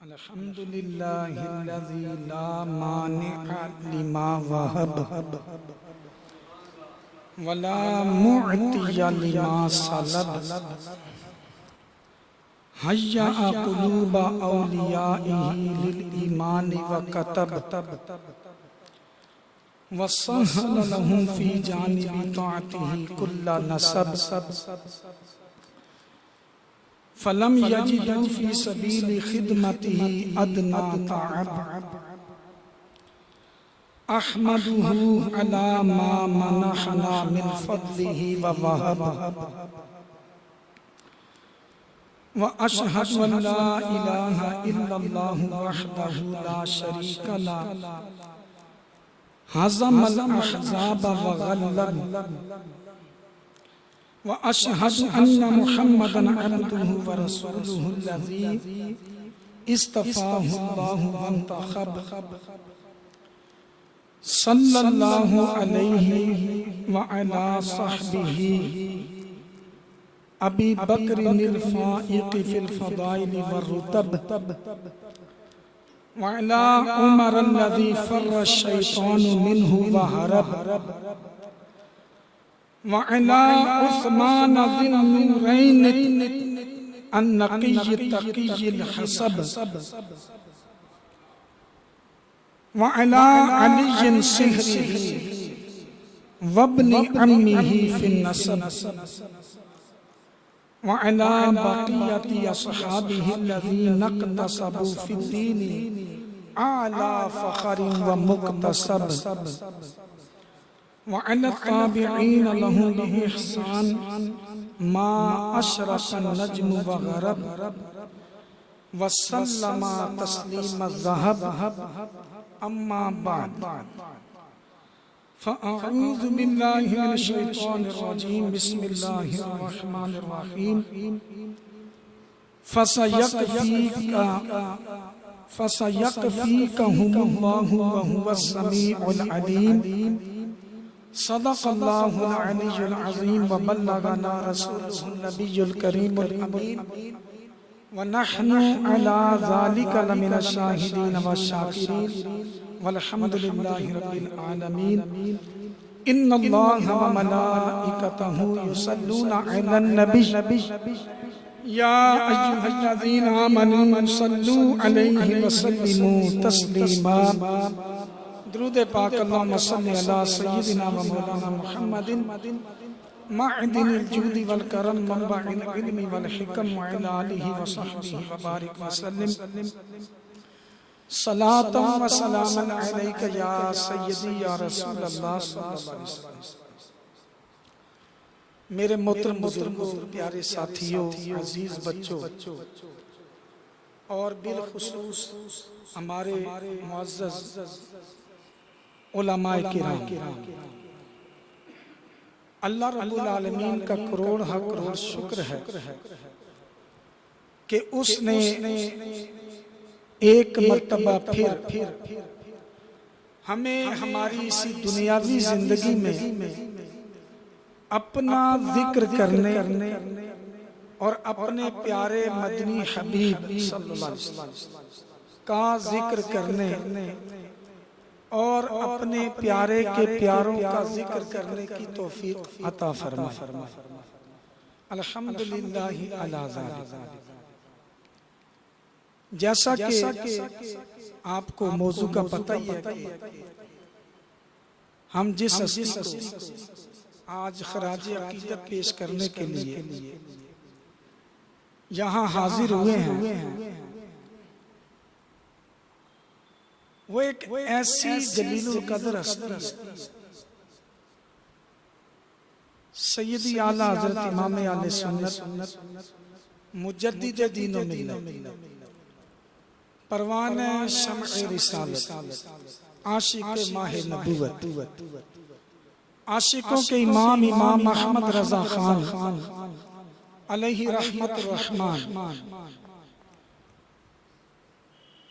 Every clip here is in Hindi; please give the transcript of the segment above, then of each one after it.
अल्हम्दुलिल्लाहिल्लज़ी ला मानिअ लिमा वहब वला मुअतिय लिमा सलब हय्या कुलूब औलियाइही लिल ईमानि व कतब वसहल लहुम फी जानिबि ताअतिही कुल्ल नसब फलम यजिदू फी सबीली खिदमतिही अदना ताअब अहमदुहु अला मा मनहना मिन फद्लिही व वहब व अशहदु अन ला इलाहा इल्लल्लाहु वहदहु ला शरीका लह हज़मल अहज़ाब व गल्लब व अशहदु अन्ना मुहम्मदन अब्दुहु व रसूलुहु अल्लज़ी इस्तफ़ाहु अल्लाहु वंतखब सल्लल्लाहु अलैहि व अला सहबिही अबी बकरिनिल फ़ाइक़ि फ़िल फ़दाइल व रुतब व अला उमर अल्लज़ी फ़र्र शैतानु मिन्हु व हरब व अला उस्मान ज़िल नूरैन अन्नक़ी तक़ील हसब व अला अली सिहरिही वब्नि अम्मिही फ़िन नसब व अला बक़ियति अस्हाबिही अल्लज़ीना इक़्तसबू फ़िद्दीन आला फ़ख़रिन व मुक़्तसब व अला ताबिईन लहुम बिइहसान मा अशरक़न नज्मु व गरब व सल्लमा तस्लीमा ज़हब अम्मा बाद फ़अऊज़ु बिल्लाहि मिनश शैतानिर रजीम बिस्मिल्लाहिर रहमानिर रहीम फसयकफ़ीकहुमुल्लाहु व हुवस समीउल अलीम सदक़ल्लाहुल अलियुल अज़ीम व बल्लगना रसूलुहुन नबियुल करीमुल अमीन व नहनु अला ज़ालिका लमिनश शाहिदीन व शाकिरीन वल्हम्दुलिल्लाहि रब्बिल आलमीन इन्नल्लाहा व मलाइकतहु युसल्लूना अलन नबी या अय्युहल्लज़ीना आमनू सल्लू अलैहि व सल्लिमू तस्लीमा दुरूद पाक अल्लाहुम्मा सल्लि अला सय्यिदिना व मौलाना मुहम्मदिन मअदिनिल जूदि वल करम मनबअिल इल्मि वल हिकम व अला आलिहि व सहबिहि व बारिक व सल्लिम सलातम व सलामन अलैका या सय्यदी या रसूलल्लाह सल्लल्लाहु अलैहि वसल्लम। मेरे मोहतरम बुजुर्गों, प्यारे साथियों, अजीज बच्चों और बिलखुसूस हमारे मुअज़्ज़ज़ उलमाए किराम, अल्लाह रब्बुल आलमीन का करोड़ करोड़ शुक्र है कि उसने एक मर्तबा फिर हमें हमारी इसी दुनियावी जिंदगी में अपना जिक्र करने और अपने प्यारे मदनी हबीब सल्लल्लाहु अलैहि वसल्लम का जिक्र करने और अपने प्यारे के प्यारों का जिक्र करने की तौफीक अता फरमा। अल्हम्दुलिल्लाह अला ज़ालिक। जैसा कि आपको मौजू का पता ही है, हम जिस हस्ती को आज खराज अकीदत पेश करने के लिए यहाँ हाजिर हुए हैं, वो एक ऐसी जलीलुल कदर हस्ती सैयदी आला हज़रत इमाम आले सुन्नत मुजद्दिद दीन व मिल्लत परवाने शम्अ रिसालत आशिक माह नबूवत आशिकों के इमाम इमाम अहमद रज़ा खान अलैहि रहमतुर रहमान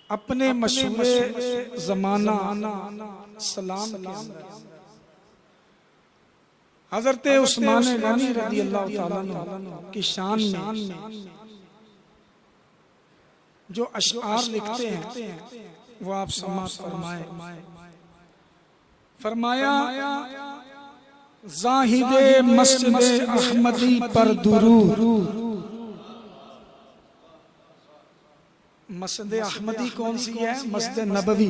अपने मशहूरे ज़माना सलाम हज़रत उस्मान गनी रज़ी अल्लाह तआला अन्हु की शान में जो अशआर लिखते हैं वो आप समाप्त फरमाए। फरमाया ज़ाहिदे मस्जिद अहमदी पर दुरूद। मस्जिद अहमदी कौन सी है? मस्जिद नबवी,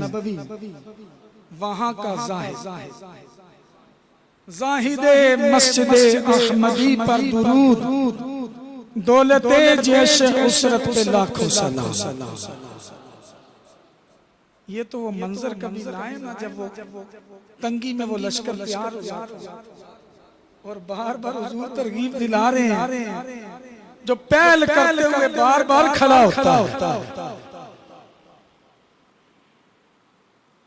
वहां का जाहिद। ज़ाहिदे मस्जिद अहमदी पर दुरूद, दौलते जैसे उसरत पे लाखों सलाम। ये तो वो मंजर कभी लाए ना जब वो तंगी में वो लश्कर तैयार हो जाता और बार बार हुजूर तरगीब दिला रहे हैं, जो पहल करते हुए बार बार खड़ा होता।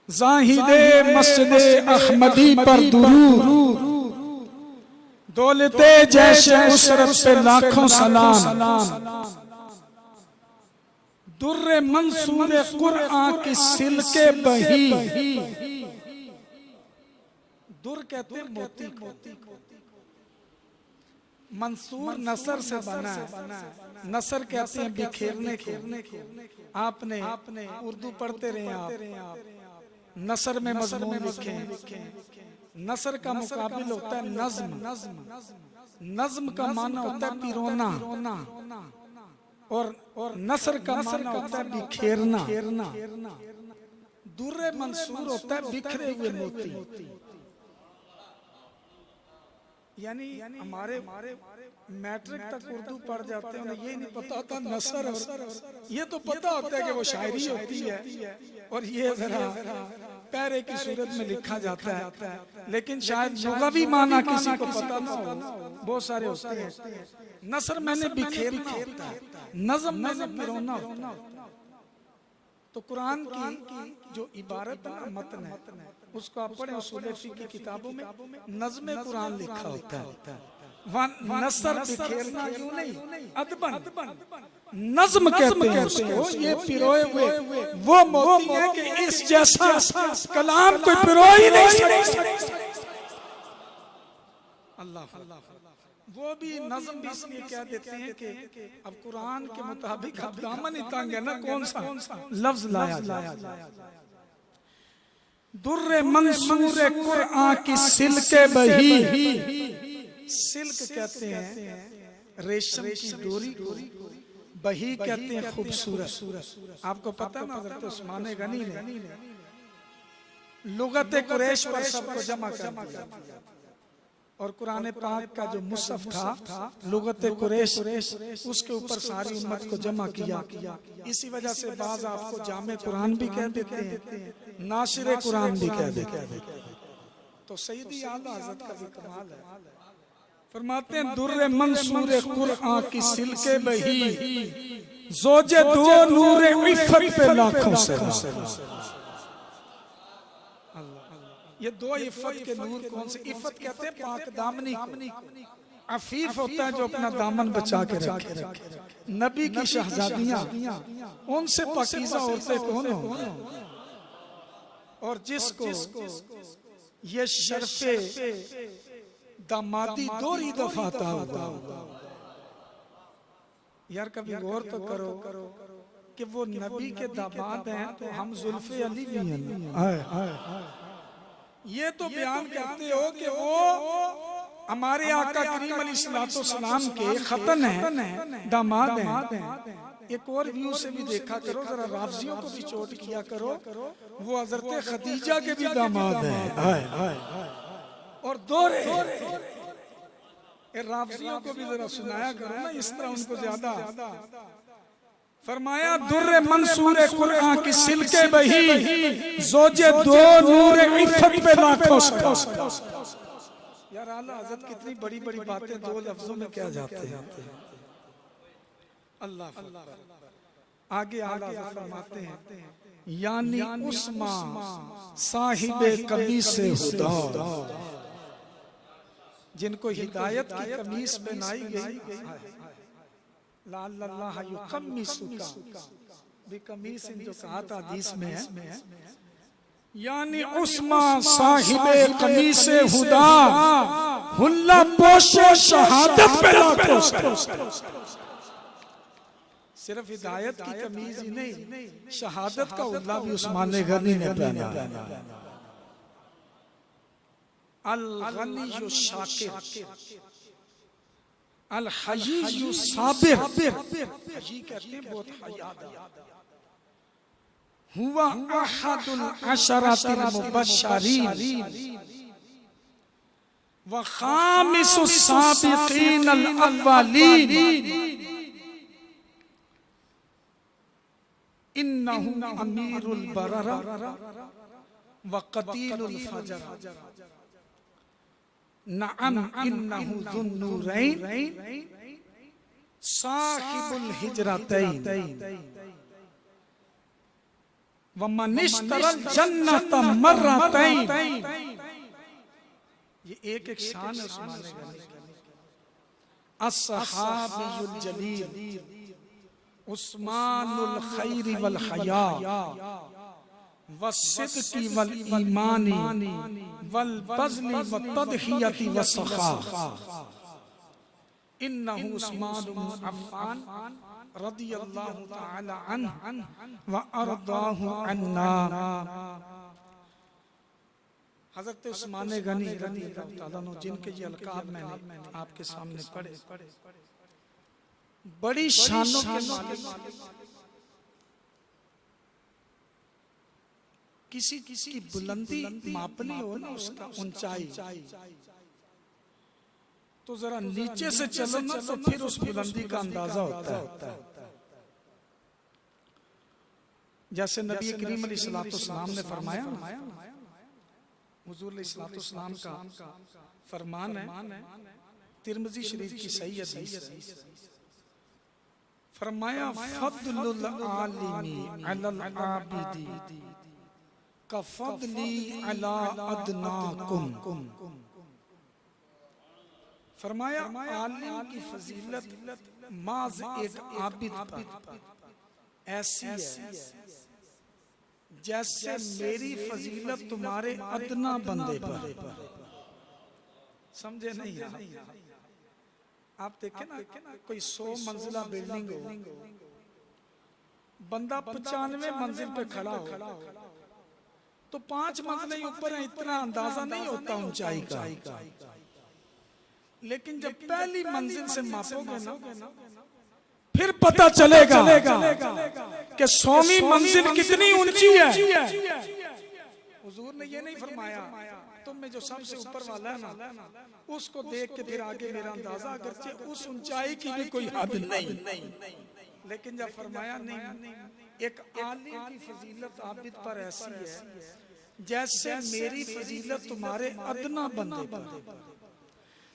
ज़ाहिदे मस्जिद अहमदी पर दुरूद, दौलते जैसे उसरत पे लाखों सलाम। दुर्रे मंसूर कुरआन की सिलके बही। दुर कहते हैं मोती को, मंसूर नसर से बना है। नसर कहते हैं बिखेरने को। आपने उर्दू पढ़ते रहे आप, नसर में मजमून लिखे। नसर का मुकाबिल होता है नज्म। नज्म का माना होता है पिरोना, और नसर का माना होता है बिखेरना। दुर्रे मंसूर होता है बिखरे हुए मोती। यानी हमारे मैट्रिक तक उर्दू पढ़ जाते हैं, उन्हें ये नहीं पता होता नसर, ये तो पता होता है कि वो शायरी होती है और ये जरा पैरे की सूरत में लिखा जाता है, लेकिन शायद लुग़वी माना किसी को पता ना हो। बहुत सारे होते हैं। नसर मैंने बिखेरना होता है, नज़म मैंने पिरोना होता है। तो कुरान की जो इबारत है, मतन है, उसको आप पढ़े उसूल फ़िक़ह की किताबों में नज़्म कुरान लिखा होता है। नसर बिखेरना यूं नहीं, अदबन नज़्म कहते हैं उसको। ये पिरोए हुए वो मोती है कि इस जैसा कलाम कोई पिरो ही नहीं सकता। अल्लाह। वो भी नज़्म भी इसलिए कह देते हैं कि अब कुरान के मुताबिक अब दामन ही तंग है ना, कौन सा लफ्ज लाया। दुर्रे मंसूर कुरआन की सिलके बही। सिल्क कहते हैं रेशम की डोरी को, बही कहते हैं खूबसूरत। आपको पता ना, हज़रत उस्मान गनी ने लुगत कुरैश पर सबको जमा कर दिया और कुरान पाक का जो मुसहफ था लुगत कुरैश, उसके ऊपर सारी उम्मत को जमा किया। इसी वजह से बाज आपको जामे कुरान भी कह देते हैं, नाशिर कुरान भी कह देते हैं। तो सैयदी आला हज़रत का भी कमाल है। फरमाते हैं दुर्रे मंसूर कुरआन की सिलके बही, जोजे दो नूरे इफ़्फ़त पे लाखों सलाम। ये दो इफ़्फ़त के नूर कौन से? इफ़्फ़त कहते हैं पाक दामनी को। अफीफ होता है जो अपना दामन बचा के रखे। नबी की शहजादियां, उनसे पाकीज़ा औरतें कौन हो? और जिसको ये शर्फ़े दामादी दोहरी दफा आता होगा। यार कभी गौर तो करो कि वो नबी के दामाद हैं तो हम जुल्फ़े अली भी हैं। ये तो बयान करते हो कि वो हमारे आका करीम अलैहिस्सलाम के खतन हैं, दामाद हैं। एक और व्यू से भी देखा करो, जरा राफ़ज़ियों को भी चोट किया करो, वो हज़रत खदीजा के भी दामाद हैं। और दोरे राफ़ज़ियों को भी जरा सुनाया करो ना, इस तरह उनको ज्यादा। फरमाया दुर्रे मंसूर कुरआन की सिलके बही, जोजे दो नूर इफ़्फ़त पे लाखों सलाम। यार आला हज़रत कितनी बड़ी बड़ी बातें दो लफ्जों में क्या जाते हैं। अल्लाह। आगे आला हज़रत फरमाते हैं यानी उस्मा साहिबे कमीसे हुदा, जिनको हिदायत की कमीज पहनाई गई। लाल्लाह युकम्मिसुका बिकमीसिन, जो कहा था हदीस में है। यानी उस्मा साहिबे कमीसे हुदा, हुल्ला पोशे शहादत पे लाखों। सिर्फ हिदायत की कमीज ही नहीं, शहादत का उल्ला भी उस्मान गनी ने पहना। अल गनी शाकिर, अल हयी साबिर, हयी कहते हैं बहुत हयादार। हुआ अहदुल अशरतिल मुबश्शरीन व खामिसुस साबिकीनल अव्वलीन इन्नहु अमीरुल बररा व कतीलुल फजर नअम इन्नहु ज़ुन्नूरैन साहिबुल हिजरतैन व मन इश्तरल जन्नत मर्रतैन। ये एक शान है उस्मान गनी। अस्सहाबियुल जलील उस्मानुल खैर वल हया वस्सिद्क़ी वल ईमानी वल बज़्ली वत्तदहियति वस्सखा। इन्नहु उस्मान इब्न अफ़्फ़ान रदियल्लाहु तआला अन्हु व अरदाहु अन्ना। हज़रत उस्मान गनी रदियल्लाहु तआला अन्हु जिनके ये अलकाब मैंने आपके सामने पढ़े, बड़ी शानों के मालिक, किसी की बुलंदी मापनी हो ना, उसका ऊंचाई, तो जरा नीचे से चलो ना तो फिर उस बुलंदी का अंदाजा होता है। जैसे नबी करीम अलैहिस्सलाम ने फरमाया, हुजूर अलैहिस्सलाम का फरमान है, तिरमिज़ी शरीफ की सही हदीस, फरमाया फद्लुल आलिमी अलल आबिदी का फद्ली अला अदनाकुम। फरमाया आलिम की फजीलत माज एक आबिद पर ऐसी है जैसे मेरी फजीलत तुम्हारे अदना बंदे पर। समझे नहीं? आप देखें ना, कोई 100 मंजिला बिल्डिंग हो, बंदा 95 मंजिल पे खड़ा हो तो 5 मंजिलें ऊपर है, इतना अंदाजा नहीं होता ऊंचाई का। लेकिन जब पहली मंजिल से मापोगे ना, फिर पता चलेगा कि 100वीं मंजिल कितनी ऊंची है। हुजूर ने ये नहीं फरमाया तुम में जो सबसे ऊपर वाला है ना, उसको देख के फिर आगे मेरा अंदाजा, अगरचे उस ऊंचाई की भी कोई हद नहीं। लेकिन जब फरमाया नहीं, एक आलिम की फजीलत आबिद पर ऐसी है जैसे मेरी फजीलत तुम्हारे अदना बंदे पर।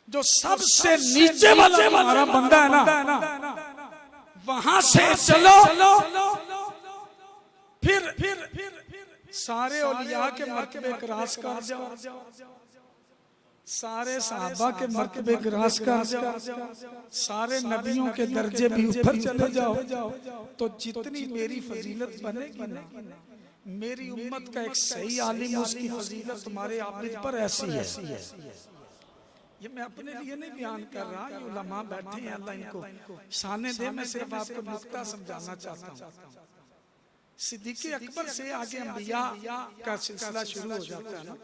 जो सबसे नीचे वाला हमारा बंदा है ना, वहां से चलो, फिर सारे औलिया के मर्तबे क्रॉस कर जाओ, सारे सहाबा के मर्तबे क्रॉस कर जाओ, सारे नबियों के दर्जे भी ऊपर चले जाओ, तो जितनी मेरी फजीलत बनेगी ना, मेरी उम्मत का एक सही आलिम, उसकी फजीलत तुम्हारे आबिद पर ऐसी है। ये मैं अपने लिए नहीं बयान कर रहा, ये उलमा बैठे हैं, अल्लाह इनको शाने दे। मैं सिर्फ आपको नुक्ता समझाना चाहता हूँ। सिद्दीक़ अकबर से आगे अंबिया का सिलसिला शुरू हो जाता है ना,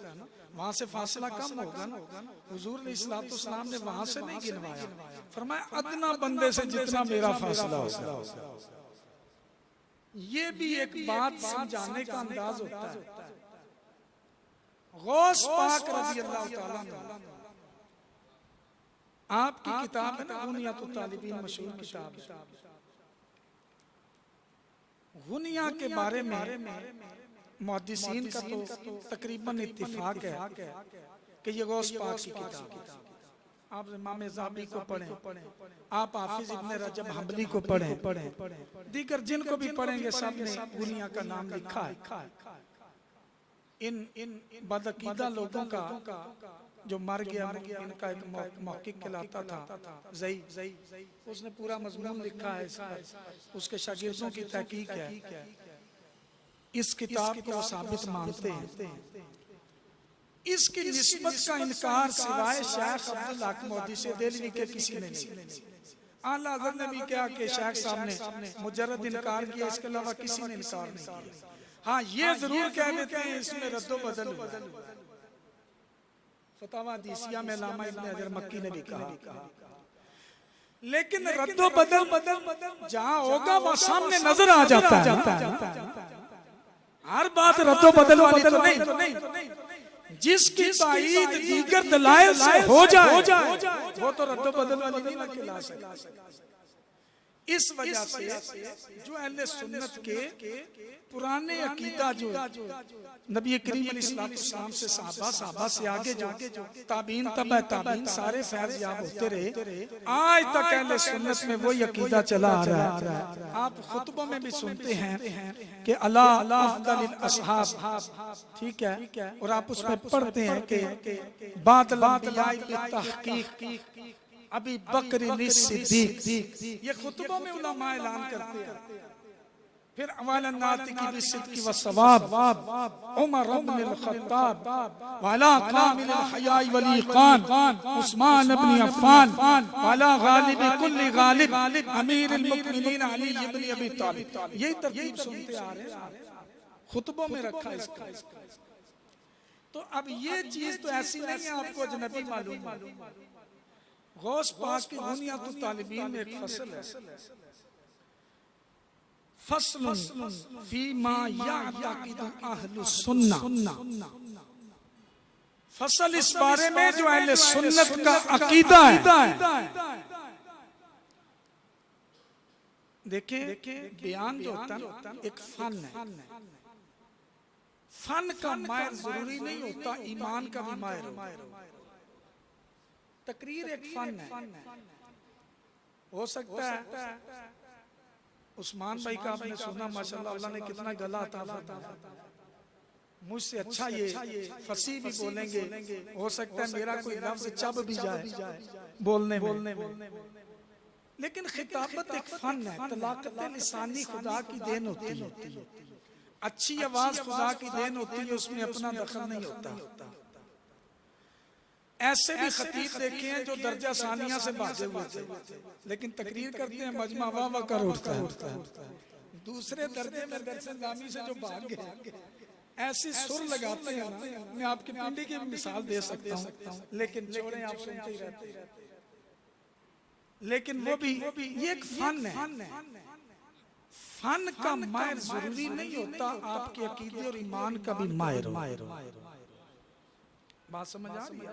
वहां से फासला कम होगा ना। हुजूर अलैहिस्सलाम ने वहां से नहीं गिनवाया, फरमाया अदना बंदे से जितना मेरा फासला होगा। ये भी एक बात समझाने का अंदाज होता है। गौस पाक रज़ियल्लाहु ताला अन्हु, आपकी किताब है ना गुनियतुत तालिबीन, मशहूर किताब है। गुनिया के बारे में मुहद्दिसीन का तो तकरीबन इत्तिफाक है कि ये गौस पाक की किताब है। आप इमाम ज़ाबी को पढ़ें, आप हाफिज इब्न रजब हम्बली को पढ़ें, दीगर जिनको भी पढ़ेंगे सब ने गुनिया का नाम लिखा है। इन बदअकीदा लोगों का जो मर गया, इनका एक मौक़िफ़ कहलाता था ज़ई, उसने पूरा मज़मून लिखा है इस पर, उसके शागिर्दों की तहकीक है। इस किताब को साबित मानते हैं। इसकी निस्बत का इनकार सिवाय शेख अब्दुल हक मोहद्दिस देलवी के किसी ने नहीं। आला हज़रत ने भी क्या कि शेख साहब ने मुजर्रद इनकार किया, इसके अलावा किसी ने इनकार नहीं किया। हाँ ये जरूर कह देते हैं इसमें रद्दो बदल हुआ। फतवा हदीसिया में अल्लामा इब्न हजर मक्की ने भी कहा, लेकिन रद्दो बदल जहां होगा वहां सामने नजर आ जाता है। हर बात रद्दो बदल वाली तो नहीं, जिसकी ताईद दीगर दलाइल से हो जाए वो तो रद्दो बदल वाली नहीं ना कहला सकती। इस वजह से जो अहले सुन्नत के पुराने अकीदा जो नबी करीम अलैहिस्सलाम से सहाबा से आगे जो ताबीन तबा ताबीन सारे फैज़ याब होते रहे, आज तक अहले सुन्नत में वही अकीदा चला आ रहा है। आप खुतबों में भी सुनते हैं कि अला अफदलिल असहाब, ठीक है, और आप उसमें पढ़ते हैं कि बादल अंबिया बितहकीक अभी बकर सिद्दीक, ये खुतबों में उलमा ऐलान करते हैं। फिर अवाला नातिकी बिसिद्की व सवाब उमर इब्न अल-खत्ताब वाला कामिल हयाई वली खान उस्मान इब्न अफ्फान वाला गालिब कुल्ली गालिब अमीर अल-मुमिनीन अली इब्न अबी तालिब। यही तरतीब सुनते आ रहे हैं, खुतबों में रखा इसका। तो अब ये चीज तो ऐसी नहीं है आपको अजनबी मालूम। गौस पाक की बुनियादुत तालिबीन में एक फसल है, फस्ल फीमा यअतक़िदु अहलुस सुन्नह, फसल इस बारे में जो अहले सुन्नत का अकीदा है। देखिए बयान जो होता है एक फन है, फन का माहिर जरूरी नहीं होता ईमान का भी माहिर हो। तकरीर एक फन है, हो सकता है उस्मान भाई का आपने सुना माशाल्लाह अल्लाह ने कितना गला अता फरमाया, मुझसे अच्छा ये फसी भी बोलेंगे, हो सकता है मेरा कोई लफ्ज चब भी जाए बोलने में, लेकिन खिताबत एक फन है, तलाकत लिसानी खुदा की देन होती है, अच्छी आवाज खुदा की देन होती है, उसमें अपना दखल नहीं होता। ऐसे भी खतीब देखे हैं जो दर्जा सानिया से भागे हुए थे, लेकिन तकरीर करते हैं मजमा वाह वाह कर उठता है। दूसरे दर्जे में दरसे नामी से जो भाग गए, ऐसी सुर लगाते हैं ना, मैं आपकी पिंडी की मिसाल दे सकता हूँ, लेकिन छोड़े आप सुनते ही रहते हैं। लेकिन वो भी ये एक फन है, फन का माहिर जरूरी नहीं होता आपके अकीदे और ईमान का भी माहिर हो। बात समझ आ रही है?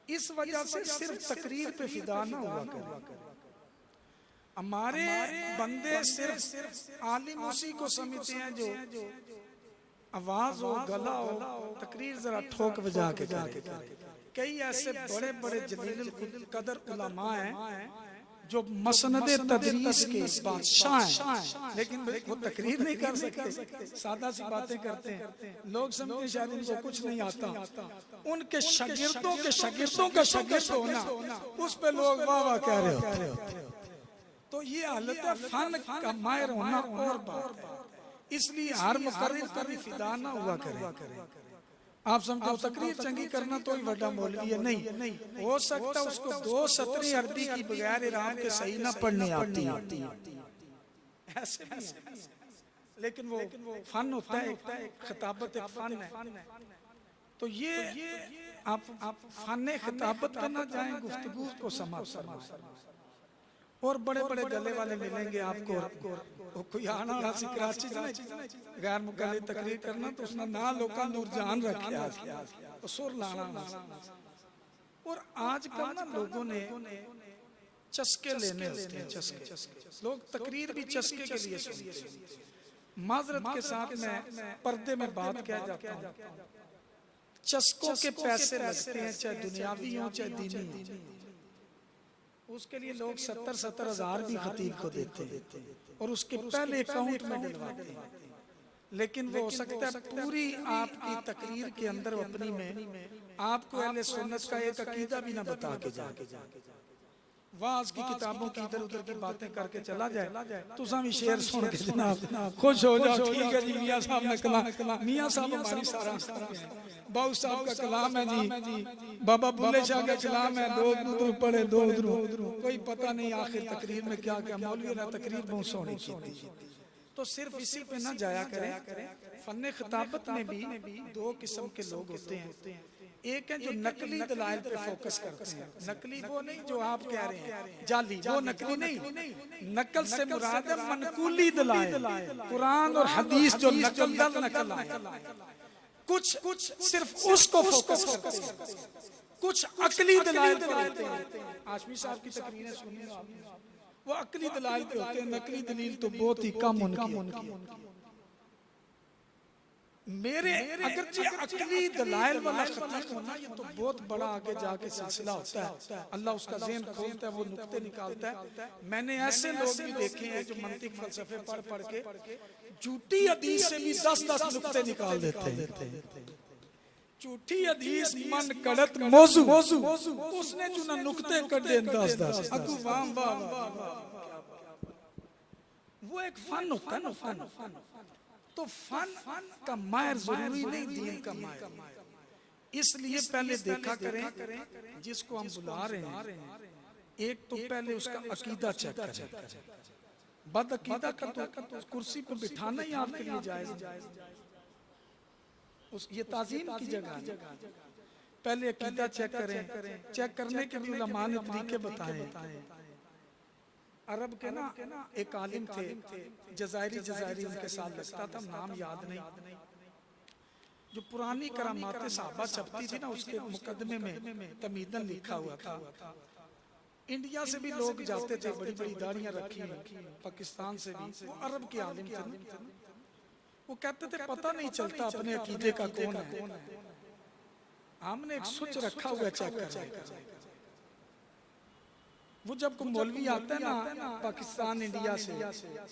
इस वजह से सिर्फ तकरीर पे फिदा ना हुआ करे। हमारे बंदे सिर्फ आलिम उसी को समझते हैं जो आवाज हो, गला हो, तकरीर जरा ठोक बजा के करे। कई ऐसे बड़े बड़े जलील कदर उलमा हैं जो मसनदे तदरीस के बादशाह हैं, लेकिन वो तकरीर नहीं कर सकते, सादा सी बातें करते हैं। लोग समझते शायद इनको कुछ नहीं आता, उनके शागिर्दों के शागिर्दों का शागिर्द होना, उस पे लोग वाह वाह कह रहे होते हैं। तो ये हालत है फन का माहिर होना और बात है, इसलिए हर मुकर्रिर कभी फिदा ना हुआ करे। आप समझो तकरीर चंगी करना तो ही बड़ा मौलवी है, नहीं हो सकता उसको 2 सतरें अरबी की बगैर इराम के सही ना पढ़ने आती ऐसे भी है। लेकिन वो फन होता है, खिताबत एक फन है। तो ये आप फन खिताबत पे ना जाएं, गुफ्तगू को समाप्त। और बड़े बड़े गले वाले मिलेंगे आपको, कोई आना राशि कराची गैर मुकल्ले तकरीर करना तो उसने ना लोका नूरजान रखे तो सुर लाना। और आजकल ना लोगों ने चस्के लेने होते हैं, चस्के लोग तकरीर भी चस्के के लिए सुनते हैं। माजरत के साथ में पर्दे में बात कह जाता हूं, चस्कों के पैसे लगते हैं, चाहे दुनियावी हो चाहे दीनी, उसके लिए लोग 70-70 हजार भी खतीब को देते हैं और उसके पहले अकाउंट में डलवाते हैं। लेकिन वो हो सकता है पूरी आपकी तकरीर के अंदर अपनी में आपको अहले सुन्नत का एक अकीदा भी ना बता के जाए। वाज की किताबों की इधर उधर की बातें करके चला जाए तो भी शेर सुन के जनाब खुश हो जाओ। ठीक है जी, मियाँ साहब ने कलाम, मियाँ साहब हमारी सारा बाबू साहब का कलाम है जी, बाबा बुल्ले शाह का कलाम है, दो उधर पढ़े दो उधर, कोई पता नहीं आखिर तकरीर में क्या क्या मौलवी ने तकरीर बहुत सोनी की थी। तो सिर्फ इसी पे ना जाया करें। फन्ने खिताबत में भी दो किस्म के लोग होते हैं। एक है जो नकली दलाइल पे फोकस करते हैं। नकली वो नहीं जो आप कह रहे हैं जाली, वो नकली नहीं। नकल से मुराद है मनकूली दलाइल, कुरान और हदीस जो नकल आए, कुछ सिर्फ उसको फोकस करते हैं, कुछ अकली दलाइल पे होते हैं। आशमी साहब की तकरीरें सुनिए, वो अकली दलाइल पे होते हैं, नकली दलील तो बहुत ही कम उनकी। मेरे अगरचे अकली दलाइल वाला खतीब होना ये तो बहुत बड़ा आगे जाके सिलसिला होता है। अल्लाह उसका ज़हन खोलता है, वो नुक्ते निकालता है। मैंने ऐसे लोग भी देखे हैं जो मंतिक फलसफे पढ़ के झूठी हदीस से भी 10-10 नुक्ते निकाल देते हैं। झूठी हदीस मन गलत मौजू, उसने जो ना नुक्ते कर दे 10-10। अगू वाह वाह, वो एक फन होता है ना, फन। तो फन का मायर जरूरी नहीं दीन का मायर। इसलिए पहले देखा करें जिसको हम बुला रहे हैं, एक तो पहले उसका अकीदा चेक करें। बद अकीदा का तो कुर्सी पर बिठाना ही आपके लिए जायज, ये ताजीम की जगह है। पहले अकीदा चेक करें। चेक करने के भी उलमा ने तरीके बताए। अरब के ना एक आलिम थे, जजायरी उनके साथ लगता था, नाम याद नहीं। जो पुरानी करामात साहबा छपती थी ना, उसके मुकदमे में तमीदन लिखा हुआ था। इंडिया से भी लोग जाते थे, बड़ी बड़ी दाढ़ियां रखी, पाकिस्तान से भी। वो अरब के आलिम थे। वो कहते थे पता नहीं चलता अपने अकीदे का कौन है, हमने एक स्विच रखा हुआ चेक करने का। वो जब कोई मौलवी आता है ना पाकिस्तान इंडिया से,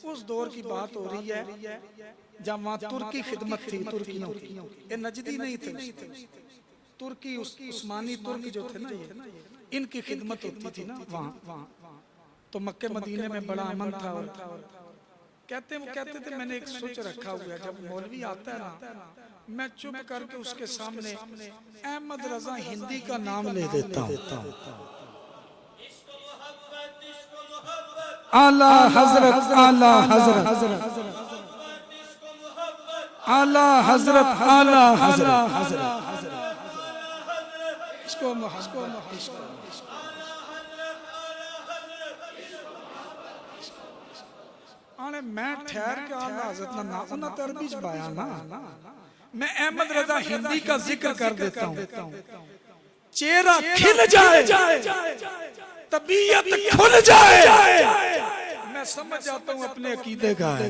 उस दौर की बात हो रही है जब वहाँ तुर्की खिदमत थी, तुर्कियों की, ये नजदी नहीं थे, तुर्की उस्मानी तुर्क जो थे ना, ये इनकी खिदमत होती थी ना वहाँ। तो मक्के मदीने में बड़ा अमन था। कहते थे मैंने एक स्विच रखा हुआ है, जब मौलवी आता है ना, मैं चुप करके उसके सामने अहमद रजा हिंदी का नाम ले देता हूँ। आला हजरत, आला हजरत, आला हजरत, आला हजरत, इसको आने मैं ठहर के आला हजरत ना उन अरबी च बयान ना, मैं अहमद रजा हिंदी का जिक्र कर देता हूँ। चेहरा खिल जाए, तबीयत खुल जाए, मैं समझ जाता हूँ अपने अकीदे का है।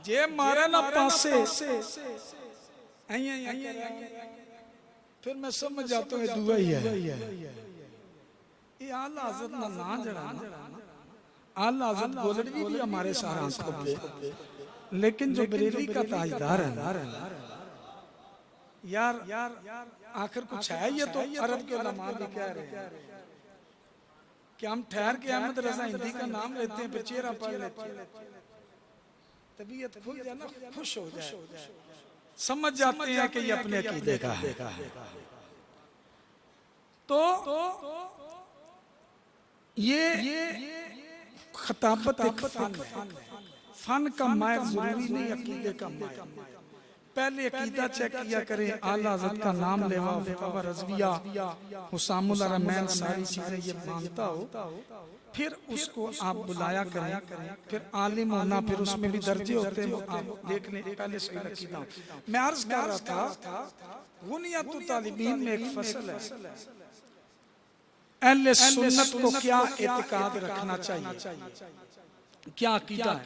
जे मारे ना पासे फिर मैं समझ जाता हूँ दुआ ही है। ये आला हज़रत ना ना जड़ा, आला हज़रत गोलड़वी भी हमारे सारा आंखों पे, लेकिन जो बरेली का ताजदार है यार आखिर कुछ है। ये तो अरब के उलमा भी कह रहे हैं कि हम ठहर के अहमद रजा हिंदी का नाम लेते हैं, फिर चेहरा पढ़ लेते हैं, तबीयत खुल जाए ना, खुश हो जाए, समझ जाते हैं कि ये अपने अकीदे का है। तो ये खताबत एक फन का मायर जरूरी नहीं, अकीदे का मायर। पहले अकीदा चेक किया करें, आला हज़रत का नाम लेवा, फतवा रज़विया, हुसामुल अरमैन, सारी चीजें ये मानता हो, फिर उसको आप बुलाया करें। फिर आलिम होना, फिर उसमें भी दर्जे होते हैं, आप देख लें। पहले सही अकीदा मैं अर्ज कर रहा था, गुनियतु तालिबीन में एक फसल है, अहले सुन्नत को क्या एतिकाद रखना चाहिए, क्या अकीदा है।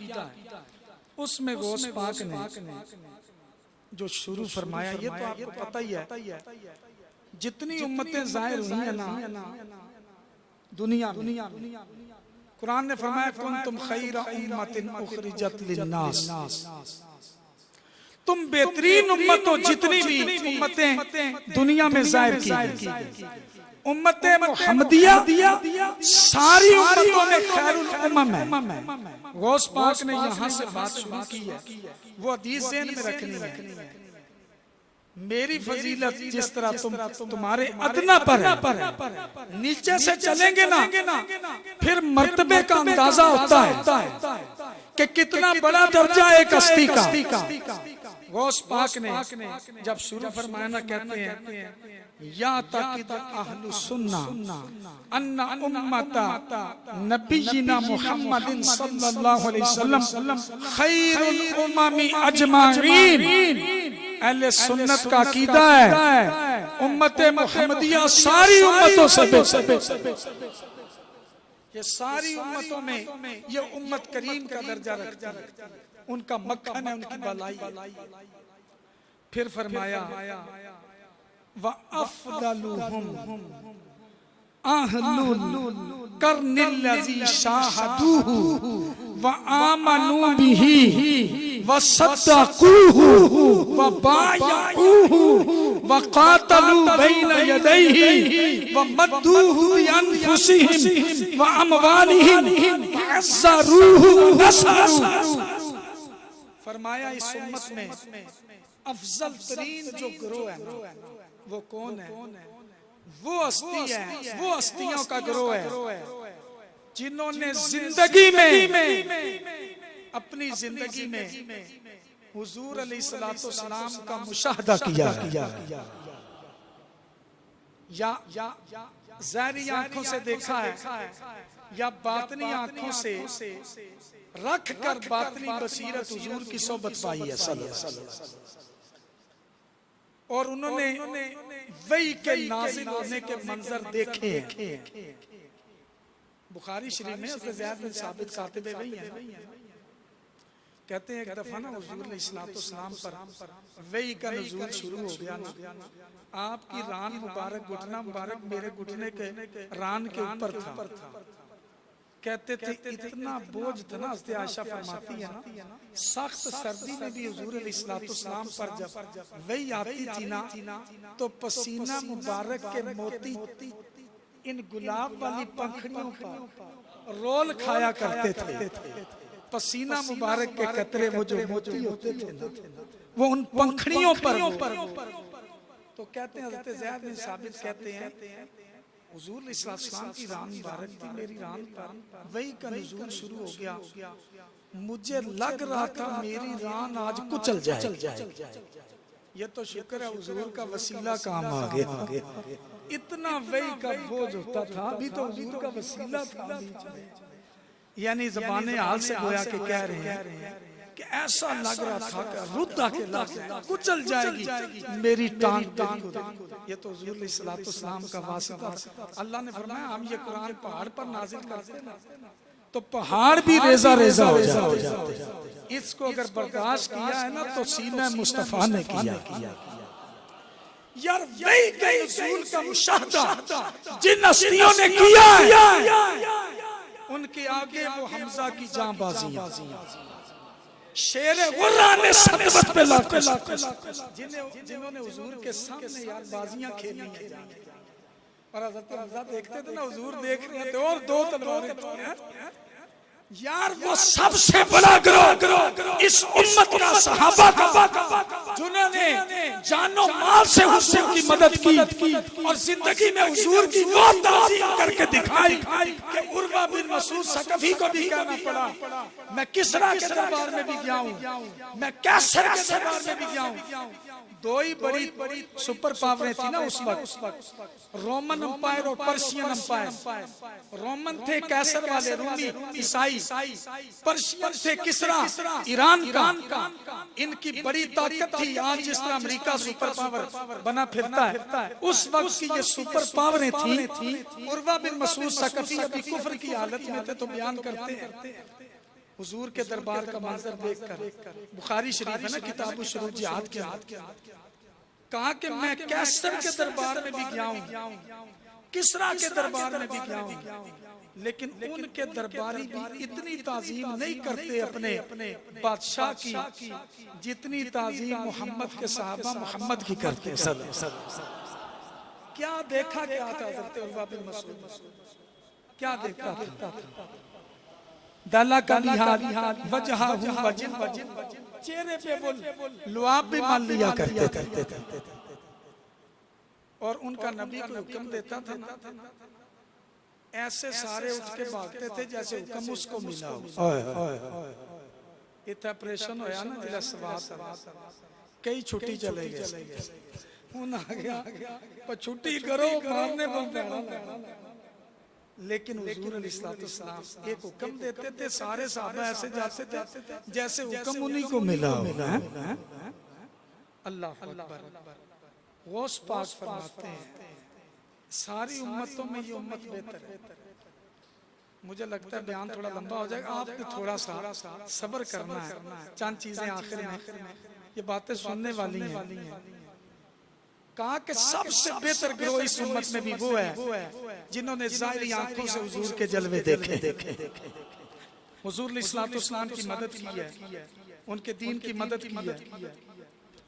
उसमें गौस पाक ने जो शुरू फरमाया, ये तो आपको पता ही है, जितनी उम्मतें जाहिर हुई है ना दुनिया में, कुरान ने फरमाया कुंतुम खैरा उम्मतिन उखरिजत लिन्नास। तुम बेहतरीन उम्मत हो जितनी भी उम्मतें दुनिया में जाहिर की। उम्मत मुहम्मदिया सारी उम्मतों में खैरुल उम्मम है। गौस पाक ने यहाँ से बात शुरू की है, वो हदीस ज़हन में रखनी है। मेरी फजीलत जिस तरह तुम्हारे अदना पर है, नीचे से चलेंगे ना फिर मर्तबे का अंदाजा होता है कि कितना बड़ा दर्जा एक हस्ती का। गौस पाक ने जब शुरू फरमाया ना, कहते हैं या तक़िद अहलु सुन्ना अन्ना उम्मता नबीना मुहम्मदिन सल्लल्लाहु अलैहि वसल्लम खैरुल उम्मी अजमाईन। अहले सुन्नत का अकीदा है उम्मत मुहम्मदिया सारी उम्मतों से बेहतर। ये सारी उम्मतों में ये उम्मत करीम का दर्जा रखती है, उनका मक्खन है, उनकी भलाई। फिर फरमाया व अफदलुहुम अहलुल कर्निल्लज़ी शाहदूहु व आमनू बिही व सद्दक़ूहु व बायऊहु व क़ातलू बैन यदैहि व मद्दूहु बिअन्फुसिहिम व अमवालिहिम व अज़्ज़रूहु व नसरूहु। फरमाया इस उम्मत में अफजल तरीन जो गिरोह है वो कौन है? वो हस्ती है, वो हस्तियों का गिरोह है जिन्होंने जिंदगी में अपनी जिंदगी में हुजूर अलैहिस्सलाम का मुशाहदा किया या ज़ाहिरी आंखों से देखा है या बातनी आंखों से रख कर बातनी बसीरत हुजूर की सोबत पाई है और उन्होंने वही के नाज़िल होने के मंजर देखे हैं। बुखारी शरीफ में हज़रत ज़ैद बिन साबित कातिब वही है, कहते हैं एक दफा ना हुजूर अलैहिस्सलाम पर वही का नुज़ूल शुरू हो गया ना, आपकी रान मुबारक घुटना मुबारक मेरे घुटने के रान के ऊपर था। कहते थे इतना बोझ था ना, हज़रत आयशा फरमाती है ना, सख्त सर्दी में भी हुजूर अलैहिस्सलाम पर जब वही आती थी ना तो पसीना मुबारक के मोती इन गुलाब वाली पंखड़ियों पर रोल खाया करते थे। पसीना मुबारक के कतरे वो जो मोती होते थे ना वो उन पंखड़ियों पर। तो कहते हैं हज़रत ज़ैद बिन साबित कहते हैं हुजूर अलैहिस्सलाम की रान मुबारक थी, मेरी रान पर वही का नुज़ूल शुरू हो गया। मुझे लग रहा था मेरी रान आज कुचल जाए। ये तो शुक्र है हुजूर का वसीला काम आ गया। इतना वही का बोझ होता था, अभी तो हुजूर का वसीला था। यानी ज़बाने हाल से गोया के कह रहे हैं कि ऐसा लग रहा था कि रुद्दा के लग कुचल जाएगी मेरी टांग। ये तो हुजूर अलैहिस्सलाम का वास्ता। अल्लाह ने फरमाया हम ये कुरान पहाड़ पर नाजिल करते हैं ना तो पहाड़ भी रेजा रेजा हो जाते। इसको अगर बर्दाश्त किया है ना तो सीना मुस्तफा ने किया। यार वही के रसूल का मुशाहदा जिन हस्तियों ने किया है उनके आगे वो हमजा की जांबाजियां, शेर गुर्रा ने सतबत पे लाके जिन्होंने हुजूर के सामने यार बाजियां खेली हैं। और हज़रत हमजा देखते थे ना, हुजूर देख रहे थे और दो तलवारें थी यार। वो सबसे बड़ा गिरोह इस उम्मत का सहाबा का जिन्होंने जानो माल से हुजूर की मदद की और जिंदगी में हुजूर की वो ताज़ीम करके दिखाई कि उर्वा बिन मसूद सकफी को भी कहना पड़ा मैं किसरा के दरबार में भी गया हूँ, मैं कैसर के दरबार में भी गया हूँ। दो ही बड़ी सुपर पावरें थी ना उस वक्त, रोमन अंपायर और पर्शियन अंपायर। रोमन थे कैसर वाले रूमी ईसाई, पर्शियन थे किसरा ईरान का। इनकी बड़ी ताकत थी। आज जिस तरह अमेरिका सुपर पावर बना फिरता है उस वक्त की ये सुपर पावरें थी। उर्वा बिन मसूद सकफी अभी कुफ्र की हालत में थे तो बयान करते हैं हुजूर के दरबार का मंजर देखकर। बुखारी शरीफ है ना किताबुल शुरूह जिहाद के कहा कि मैं कैसर के दरबार में भी गया हूँ, किसरा के दरबार में भी गया हूँ, लेकिन उनके दरबारी भी इतनी ताजीम नहीं करते अपने बादशाह की जितनी ताजीम मोहम्मद के साहबा मोहम्मद की करते। क्या देखा क्या था हज़रत उर्वा बिन मसूद, क्या देखा था? दाला का लिहाज वजहहु वजिन, चेहरे पे वो लुआब भी मान लिया करते थे। और उनका नबी को हुक्म देता था ना, ऐसे सारे उठ के भागते थे जैसे हुक्म उसको मिला हो। इतना ऑपरेशन होया ना जिला सवाब कई छुट्टी चले गए, उन आ गया पर छुट्टी करो मारने बंद। लेकिन हुजूर अलैहिस्सलाम एक हुक्म देते थे, सारे साहबा ऐसे जाते थे जैसे हुक्म उन्हीं को मिला हो। अल्लाह अकबर। गौस पाक फरमाते हैं सारी उम्मतों में ये उम्मत बेहतर है। मुझे लगता है बयान थोड़ा लंबा हो जाएगा, आपने थोड़ा सा सब्र करना है। चंद चीजें आखिर में, ये बातें सुनने वाली हैं। कहा कि सबसे बेहतर गिरोह इस उम्मत में भी वो है जिन्होंने ज़ाहिरी आंखों से हुजूर के जलवे देखे। हुजूर अलैहिस्सलाम की मदद की है, उनके दीन की मदद की है,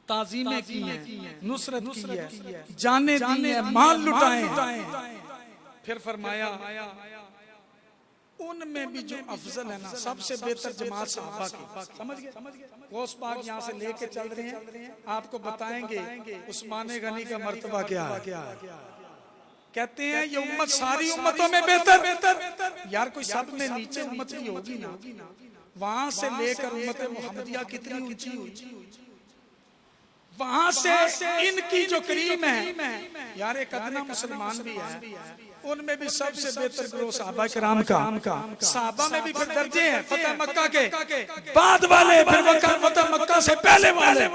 ताज़ीमें की हैं, नुसरत की है, जाने दी है, माल लुटाए। फिर फरमाया उनमें भी जो अफजल है ना, सबसे बेहतर जमात सहाबा की। समझ गए? गौस पाक यहाँ से लेके चल रहे हैं, आपको बताएंगे उस्मान गनी का मर्तबा क्या है। कहते हैं ये उम्मत सारी उम्मतों में बेहतर। यार कोई सब में नीचे उम्मत भी होगी ना, वहां से लेकर उम्मत मुहम्मदिया कितनी ऊंची हुई, वहां से इनकी जो करीम है यार, एक अदना मुसलमान भी है, उनमें भी सबसे बेहतर गिरोह सहाबा किराम का। सहाबा में भी फिर दर्जे हैं, फतह मक्का के बाद वाले, फिर फतह मक्का से पहले वाले।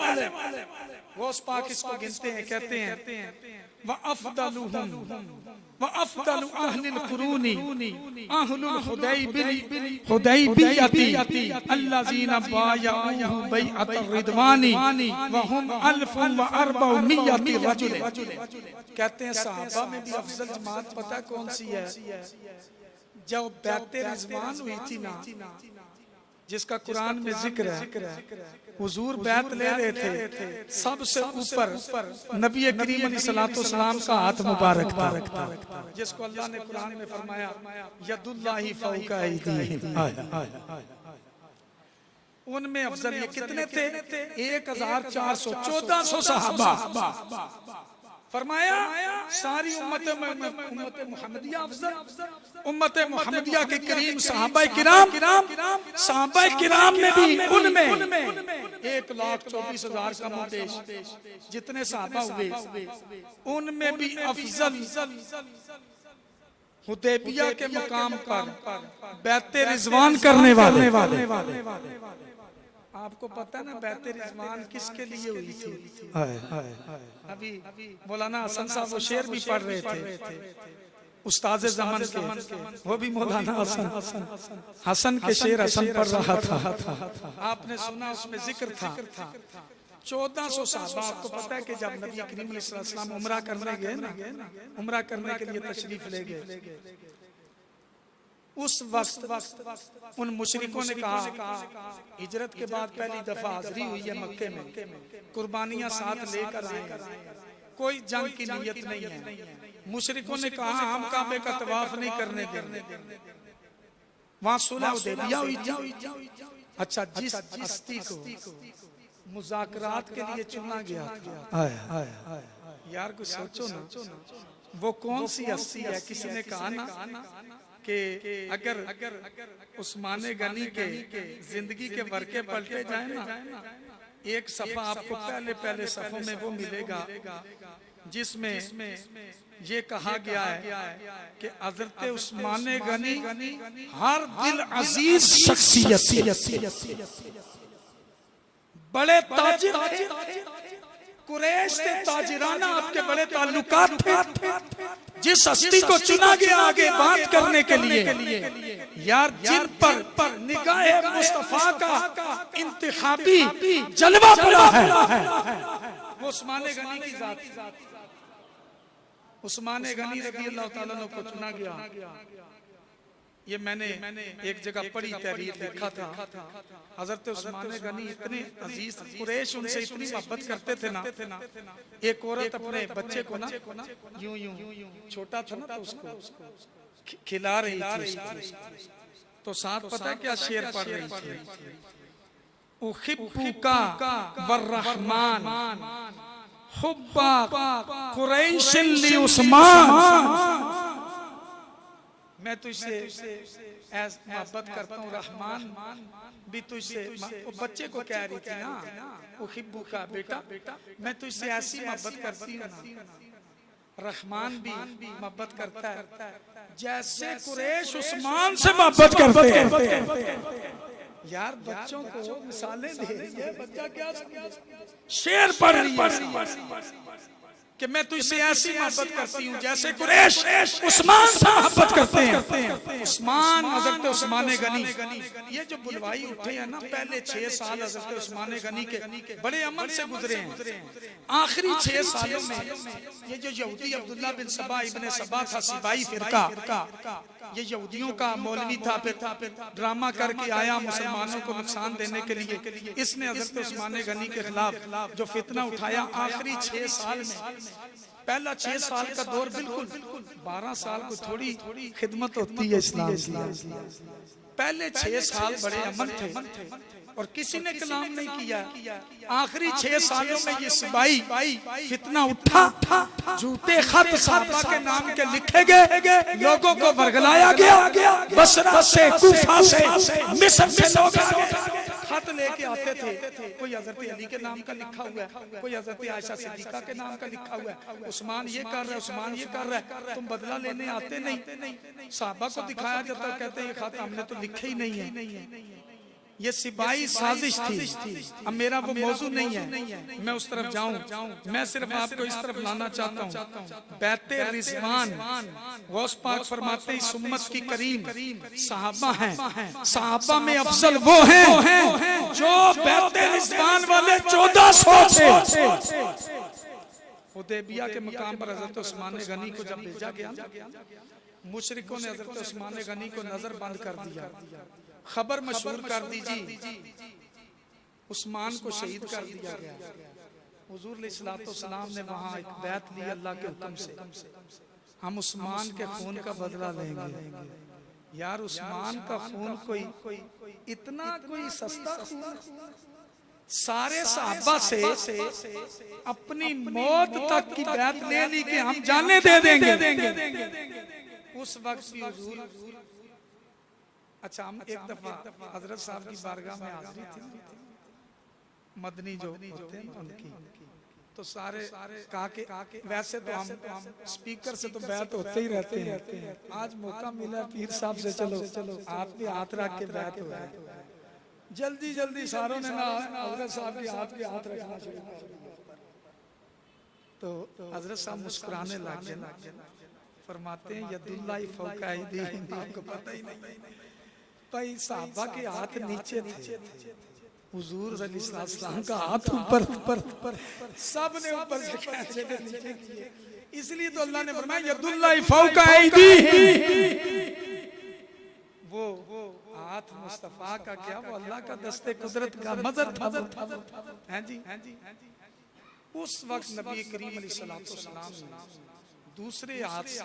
गौस पाक इसको गिनते हैं, कहते हैं व अफदलुहुम व अफदलु अहलिल कुरूनी अहलुल हुदैबियती अल्लज़ीना बायअहु बैअतर रिदवानी व हुम अल्फुन व अर्बअमियति रजुल। कहते हैं सहाबा में भी अफजल जमात पता कौन सी है? जब बैत रिजवान हुई थी ना, जिसका कुरान में जिक्र है, हुजूर बैत ले रहे थे, सबसे ऊपर नबी करीम अलैहिस्सलाम का हाथ मुबारक था, जिसको अल्लाह ने कुरान में फरमाया यदुल्लाहि फौका ऐदीहिम। उनमें अफजल ये कितने थे? 1400 1400 सहाबा। फरमाया सारी उम्मत मुहम्मदिया अफजल, उम्मत मुहम्मदिया के करीम सहाबाए किराम में भी उनमें 1,24,000 का मुदेश जितने सहाबा हुए, उनमें भी अफजल हुदैबिया के मुकाम पर बैत रिजवान करने वाले। आपको पता ना बैत रिजवान किसके लिए हुई थी? अभी मौलाना हसन साहब वो शेर भी पढ़ रहे थे, उस्ताद ज़मान के, वो भी मौलाना हसन के शेर हसन पढ़ रहा था। आपने सुना उसमें जिक्र था 1400 सहाबा। आपको पता है कि जब नबी करीम अलैहिस्सलाम उम्रा करने गए ना, उम्रा करने के लिए तशरीफ ले गए, उस वक्त उन मुशरिकों ने कहा हिजरत के बाद पहली दफा हाजिरी हुई है मक्के में, कुर्बानियां साथ लेकर आए, कोई जंग की नीयत नहीं है। मुशरिकों ने कहा हम काबे का तवाफ नहीं करने देंगे। वहां सुलह हुदैबिया हुई थी। अच्छा, जिस हस्ती को मुज़ाकरात के लिए चुना गया था, यार कुछ सोचो ना, वो कौन सी हस्ती है? किसी ने कहा ना कि अगर उस्मान गनी के जिंदगी के वर्के पलटे जाए ना, एक सफा आपको पहले सफों में वो मिलेगा जिसमें ये कहा गया है कि हज़रत उस्मान गनी हर दिल अजीज शख्सियत, बड़े ताजिर थे, कुरैश थे, ताजिराना आपके बड़े ताल्लुकात थे। जिस हस्ती को चुना गया आगे बात करने के लिए, यार जिन पर निगाहे मुस्तफा का इंतखाबी जलवा पड़ा है, वो उस्मान गनी की जात। उस्मान गनी रज़ी अल्लाह ताला अन्हु को चुना गया। ये मैंने एक जगह पढ़ी, तहरीर लिखा था, हजरत उस्मान गनी इतने अजीज, कुरैश उनसे इतनी मोहब्बत करते थे ना, एक औरत अपने बच्चे को ना यूं यूं छोटा था ना, तो उसको खिला रही थी, तो साथ पता है क्या शेर पढ़ रही थी, उहिब्बुका वर्रहमान हुब्बा कुरैश लि उस्मान, मैं तुझसे मोहब्बत करता हूँ रहमान भी तुझसे, बच्चे को कह रही थी ना, उहिब्बुका बेटा मैं तुझसे ऐसी मोहब्बत करती हूँ ना, रहमान भी मोहब्बत करता है जैसे कुरैश उस्मान से मोहब्बत करते हैं। यार बच्चों को मिसालें दे रही है, बच्चा क्या शेर पढ़ रही है कि मैं तुझसे ऐसी मोहब्बत करती हूँ जैसे कुरैश उस्मान से मोहब्बत करते हैं। उस्मान, हजरत उस्मान गनी, ये जो बुलवाई उठे हैं ना, पहले 6 साल हजरत उस्मान गनी के बड़े अमन से गुजरे हैं। आखिरी 6 सालों में ये जो यहूदी अब्दुल्ला बिन सबा इब्ने सबा था, सिपाही फिरका, ये यहूदियों का मौलवी था, फिर ड्रामा करके आया मुसलमानों को नुकसान देने के लिए, इसने हजरत उस्मान गनी के खिलाफ जो फितना उठाया। आखिरी 6 साल में, पहला 6 साल का दौर बिल्कुल 12 साल को थोड़ी खिदमत होती है इस्लाम की, पहले 6 साल बड़े अमन थे और किसी ने कलाम नहीं किया। आखिरी 6 सालों में ये सिपाही फितना उठा, झूठे खत सहाबा के नाम के लिखे गए, लोगों को बरगलाया गया, बसरा से, कूफा से, मिस्र से लोग खत लेके आते थे, कोई हजरत अली के नाम का लिखा हुआ है, कोई हजरत आयशा सिद्दीका के नाम का लिखा हुआ है, उस्मान ये कर रहा है, उस्मान ये कर रहा है, तुम बदला लेने आते नहीं। सहाबा को दिखाया जाता, कहते ये खत हमने तो लिखे ही नहीं है। ये सिपाही साजिश थी। अब मेरा वो मौजू नहीं है, मैं उस तरफ जाऊं, मैं सिर्फ आपको इस तरफ लाना चाहता हूं। बैते रिजवान गौस पाक फरमाते हैं, इस उम्मत की करीम सहाबा हैं, सहाबा में अफजल वो हैं जो बैते रिजवान वाले 1400 थे। हुदैबिया के मकाम पर हजरत उस्मान गनी को जब भेजा गया, मुशरिकों ने हजरत उस्मान गनी को नजर बंद कर दिया, खबर मशहूर कर दीजिए उस्मान को शहीद कर दिया गया। हुजूर अलैहिस्सलाम ने वहां एक बैत ली अल्लाह के हुक्म से, हम उस्मान के खून का बदला लेंगे। यार उस्मान का खून कोई इतना कोई सस्ता खून, सारे सहाबा से अपनी मौत तक की बैत ले ली कि हम जाने दे देंगे। उस वक्त भी हुजूर, अच्छा हम एक दफा हजरत साहब की बारगाह में हाजिरी थी, मदनी जो होते हैं उनकी, तो सारे कहा कि वैसे तो हम स्पीकर से तो बैत होते ही रहते हैं, आज मौका मिला पीर साहब से, चलो आप भी हाथ रख के बैत हो गए। जल्दी जल्दी सारों ने ना हजरत साहब के हाथ रखना शुरू किया, तो हजरत साहब मुस्कुराने लगे, फरमाते हैं यदुल्लाह फौका ऐदीहिम, आपको पता ही नहीं भाई साहबा के हाथ नीचे थे, हुजूर सल्लल्लाहु का हाथ ऊपर, सब ने ऊपर से खींचे नीचे किए, इसलिए तो अल्लाह ने फरमाया यदुल्लाह फौका ऐदीहिम, वो हाथ मुस्तफा का क्या, वो अल्लाह का दस्ते कुदरत का मजर था, हैं जी। उस वक्त नबी करीम अलैहिस्सलाम ने दूसरे हाथ से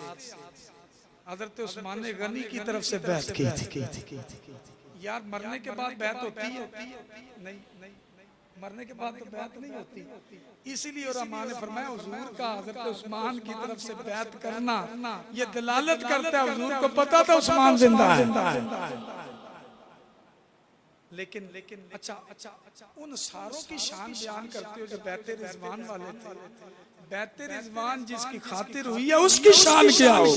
हजरत उस्मान गनी की तरफ से बैत की थी। यार मरने के बाद बैत होती है? नहीं, मरने के बाद तो बैत नहीं होती। इसीलिए उलमा ने फरमाया हुजूर का हजरत उस्मान की तरफ से बैत करना ये दलालत करता है हुजूर को पता था उस्मान जिंदा है। लेकिन अच्छा उन सारों की शान बयान करते हो जो बैते रिजवान वाले थे, बैते रिजवान जिसकी खातिर हुई है उसकी शान क्या हो।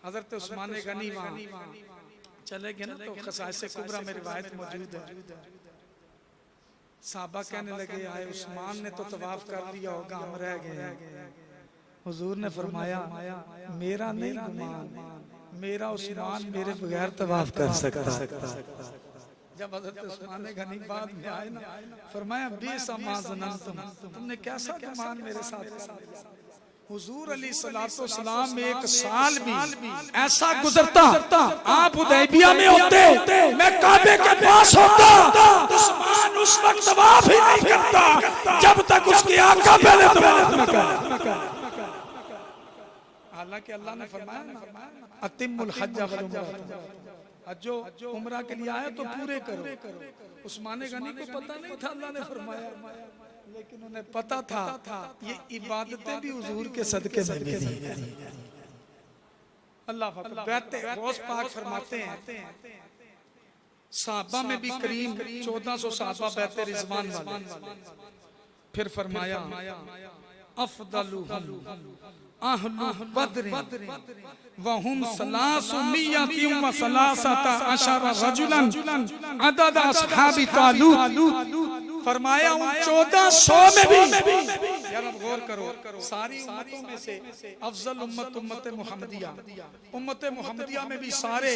हजरत उस्मान गनी वहां चले गए ना, तो खसाइस कुबरा में रिवायत मौजूद है, साहबा कहने लगे आए उस्मान ने तो तवाफ कर लिया होगा, हम रह गए। हुजूर ने फरमाया मेरा नहीं गुमान, मेरा उस्मान मेरे बगैर तवाफ कर सकता। जब हजरत उस्मान गनी बाद में आए ना, फरमाया बेसा मा ज़ननतुम, तुमने कैसा गुमान मेरे साथ कर लिया। हुजूर अलैहिस्सलाम एक साल भी ऐसा गुजरता, आप हुदैबिया में होते, मैं काबे के पास होता, उस्मान उस वक्त तवाफ ही नहीं करता जब तक उसके आका पहले तवाफ न करे। हालांकि अल्लाह ने फरमाया ना, अतिमुल हज्ज वल उम्रह, जो उम्रा के लिए आया तो पूरे करो। उस्मान गनी को पता नहीं था अल्लाह ने फरमाया, लेकिन उन्हें पता था ये इबादतें भी हुजूर के सदके में मिली। अल्लाह गौस पाक फरमाते हैं, सहाबा में भी करीम 1400 सहाबा बैते रिजवान वाले। फिर फरमाया अफदलुहुम अहलु बद्र वहुम सलासुमियति व सलासता अशर रजुलन अदद अस्हाबी तालूत। फरमाया उन 1400 में भी, यार अब गौर करो, सारी उम्मतों में से अफजल उम्मत उम्मत मुहम्मदिया, उम्मत मुहम्मदिया में भी सारे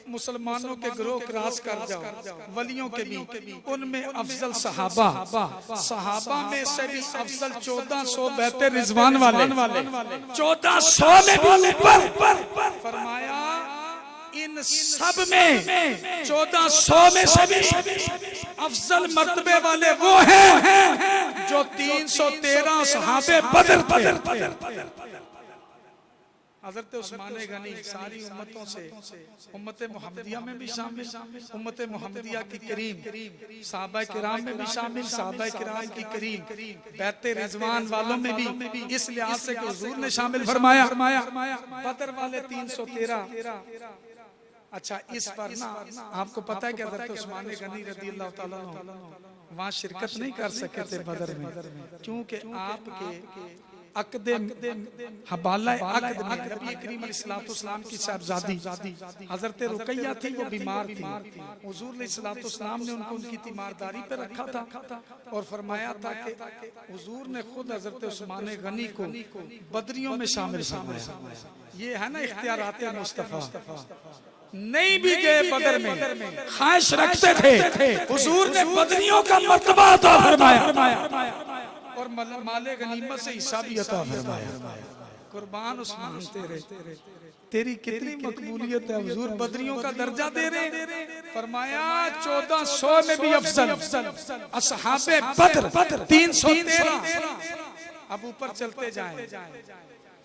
मुसलमानों के ग्रोह क्रॉस कर जाओ, वलियों के भी उनमें अफजल सहाबा, सहाबा में से भी अफजल 1400 बैते रिजवान वाले, 1400 में भी ऊपर। फरमाया इन सब में 1400 में से भी अफजल मर्तबे वाले वो हैं जो 313 सहाबे बदर थे। हज़रत उस्मान गनी सारी उम्मतों से उम्मत मुहम्मदिया में भी शामिल, उम्मत मुहम्मदिया की करीम सहाबा किराम में भी शामिल, सहाबा किराम की करीम बैते रिजवान वालों में भी, इस लिहाज से कि हुजूर ने शामिल फरमाया बदर वाले 313। अच्छा, इस पर ना आपको पता है कि हज़रत उस्मान गनी रज़ियल्लाहु ताला अन्हु वहाँ शिरकत नहीं कर सके थे बदर में, क्योंकि आपके अक़दे हबाला अक़द में नबी करीम अलैहिस्सलाम की साहबजादी हज़रत रुकैया थी, वो बीमार थी। हुजूर अलैहिस्सलाम ने उनको उनकी तीमारदारी पे रखा था और फरमाया था कि हुजूर ने खुद हज़रत उस्मान गनी को बदरियों में शामिल फरमाया। ये है ना इख्तियारात मुस्तफ़ा। नहीं भी गए बदर में, ख्वाहिश रखते थे, हुजूर ने बदरियों का मर्तबा अता फरमाया और माले गनीमत से हिस्सा भी अता फरमाया। कुर्बान उस्मान तेरी कितनी मकबूलियत है, हुजूर बदरियों का दर्जा दे रहे। फरमाया 1400 में भी अफजल असहाबे बद्र 313। अब ऊपर चलते जाएं,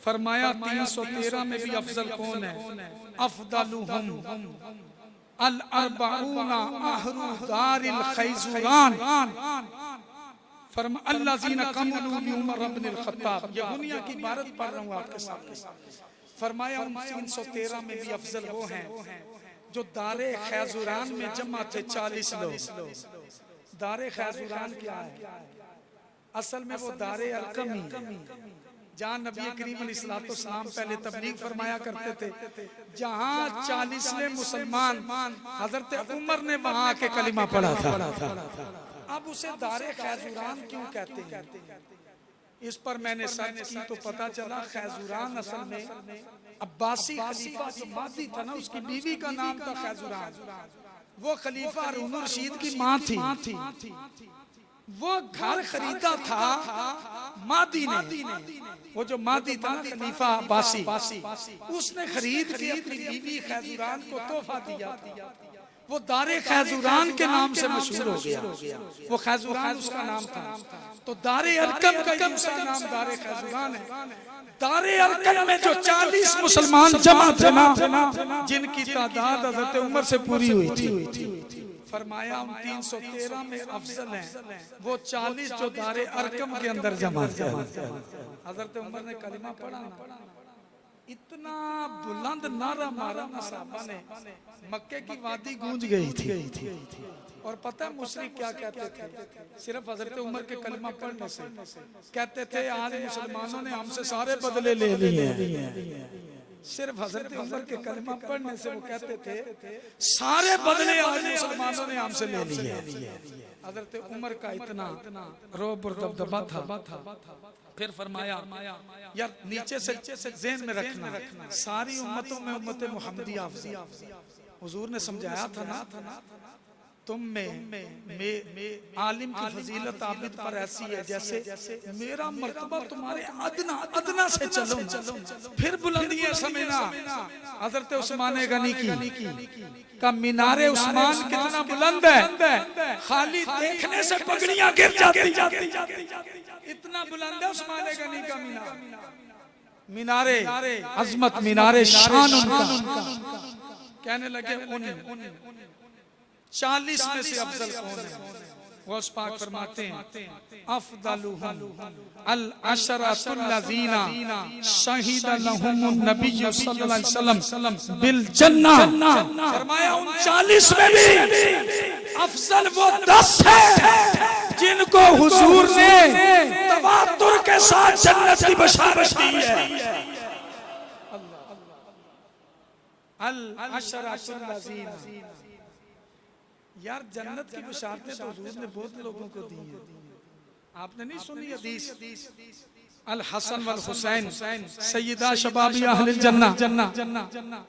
फरमाया 313 में भी अफजल कौन है? अफदलुहुम अल अर्बाऊना अहलु दारिल खैजुरान फरमा अल्लाज़ीना कमलू बि उमर इब्न अल खत्ताब। ये दुनिया की इबारत पढ़ रहा हूँ आपके सामने। फरमाया उन 313 में भी अफजल वो हैं जो दारे खैजुरान में जमा थे 40 लोग। दारे खैजुरान क्या है? असल में वो दारे अलकमी, जहाँ नबी करीम अलैहिस्सलाम पहले तबलीग फरमाया करते थे, जहाँ 40वें मुसलमान हजरत उमर ने वहाँ आके कलिमा पढ़ा था। अब उसे दारे खैजुरान क्यों कहते हैं? इस पर मैंने सर्च की तो पता चला खैजुरान असल में अब्बासी खलीफा जो मादी था ना, उसकी बीवी का नाम था खैजुरान। वो खलीफा हारून रशीद की माँ थी। वो घर खरीदा था मादी ने, वो जो मादी था खलीफा अब्बासी, उसने खरीद के अपनी बीवी खैजुरान को तोहफा दिया। वो दारे खैजुरान के नाम से मशहूर हो गया। वो खैजुरान उसका नाम था, तो दारे अरकम का दूसरा नाम दारे खैजुरान है। दारे अरकम में जो 40 मुसलमान जमा थे ना, जिनकी तादाद हज़रत उमर से पूरी हुई थी। फरमाया 313 में अफजल हैं वो 40 जो दारे अरकम के अंदर जमा थे। हज़रत उमर ने कलिमा पढ़ा ना, इतना बुलंद नारा मारा ना साहबा ने, मक्के की वादी गूंज गई थी। और पता है मुशरिक क्या कहते थे? सिर्फ हजरत उमर के कलमा पढ़ने से कहते थे आज मुसलमानों ने हमसे सारे बदले ले लिए। सिर्फ हजरत उमर के कलमा पढ़ने से वो कहते थे सारे बदले आज मुसलमानों ने हमसे ले लिए। हजरत उमर का इतना रोब और दबदबा था। फिर फरमाया यार नीचे से ज़हन में रखना, सारी उम्मतों में उम्मत मुहम्मदिया हुजूर ने समझाया था ना, तुम में आलिम की फजीलत आबिद पर ऐसी है जैसे मेरा मर्तबा तुम्हारे अदना से चलो, फिर बुलंदियां समझना। हजरत उस्मान गनी का मीनारे उस्मान कितना बुलंद है, खाली देखने से पगड़ियां गिर जाती, इतना बुलंद है उस्मान गनी का मीनारे अजमत, मीनारे शान उनका। कहने लगे उन 40 में से अफजल कौन है? गौस पाक फरमाते हैं अफदलुहुम अल अशरतुल लज़ीना शहीद लहुमुन नबी सल्लल्लाहु अलैहि वसल्लम बिल जन्नह। फरमाया उन 40 में भी अफजल वो 10 है जिनको हुजूर ने तवातुर के साथ जन्नत की बशारत दी है। अल अशरतुल लज़ीना, यार जन्नत की बशारतें तो हुजूर ने बहुत लोगों को दी हैं। आपने नहीं सुनी हदीस? अल हसन वल हुसैन सैयदा शबाबी अहलिल जन्नह,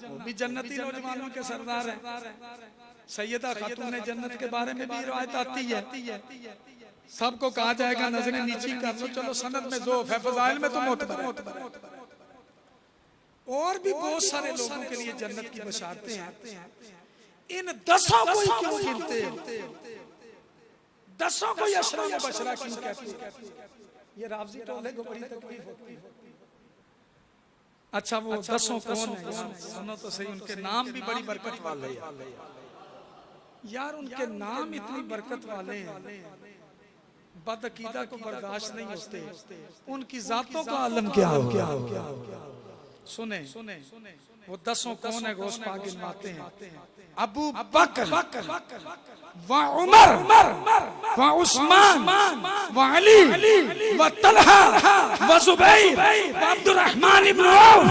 वो भी जन्नती नौजवानों के सरदार हैं। सैयदा खातून जन्नत के बारे में भी रिवायत आती है। सबको कहा जाएगा नजरें नीची कर लो, चलो सनद में ज़ोफ़ है, फ़ज़ाइल में तो मोतबर है। और भी बहुत सारे लोगों के लिए जन्नत की बशारतें हैं। इन 10 को ही क्यों गिनते? 10 को अशरा बशरा क्यों कहते? ये रावजी टोले को बड़ी तकलीफ होती है। अच्छा वो 10 कौन है? सुनो तो सही, उनके नाम भी बड़ी बरकत वाले हैं यार। उनके नाम इतनी बरकत वाले हैं, बदअकीदा को बर्दाश्त नहीं होते। उनकी जातों का आलम क्या हो? सुने वो 10 कौन है? गौस पाक गिनवाते हैं अबू बकर व उमर व उस्मान व अली व तलहा व जुबैर व अब्दुर्रहमान इब्न औफ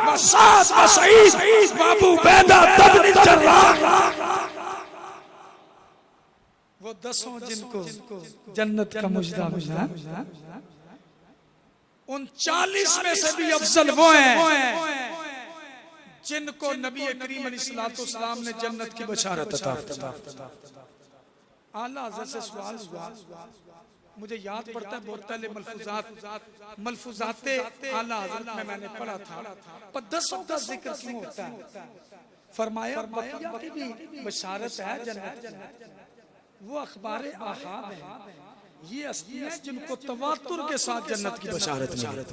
व साद व सईद व अबू उबैदा इब्न जर्राह। वो 10 जिनको जन्नत का मुजदा मिला, उन 40 में से भी अफजल वो हैं जिनको नबी करीम अलैहिस्सलाम ने जन्नत की बशारत अता फरमाई। आला हज़रत से सवाल हुआ, मुझे याद पड़ता है बहुत पहले मलफूजाते आला हज़रत में मैंने पढ़ा था, पर 10 का जिक्र क्यों होता है? फरमाया बकिया की भी बशारत है जन्नत, वो अखबार आहाद है, ये असलियां हैं जिनको तवातुर के साथ जन्नत की बशारत मिली।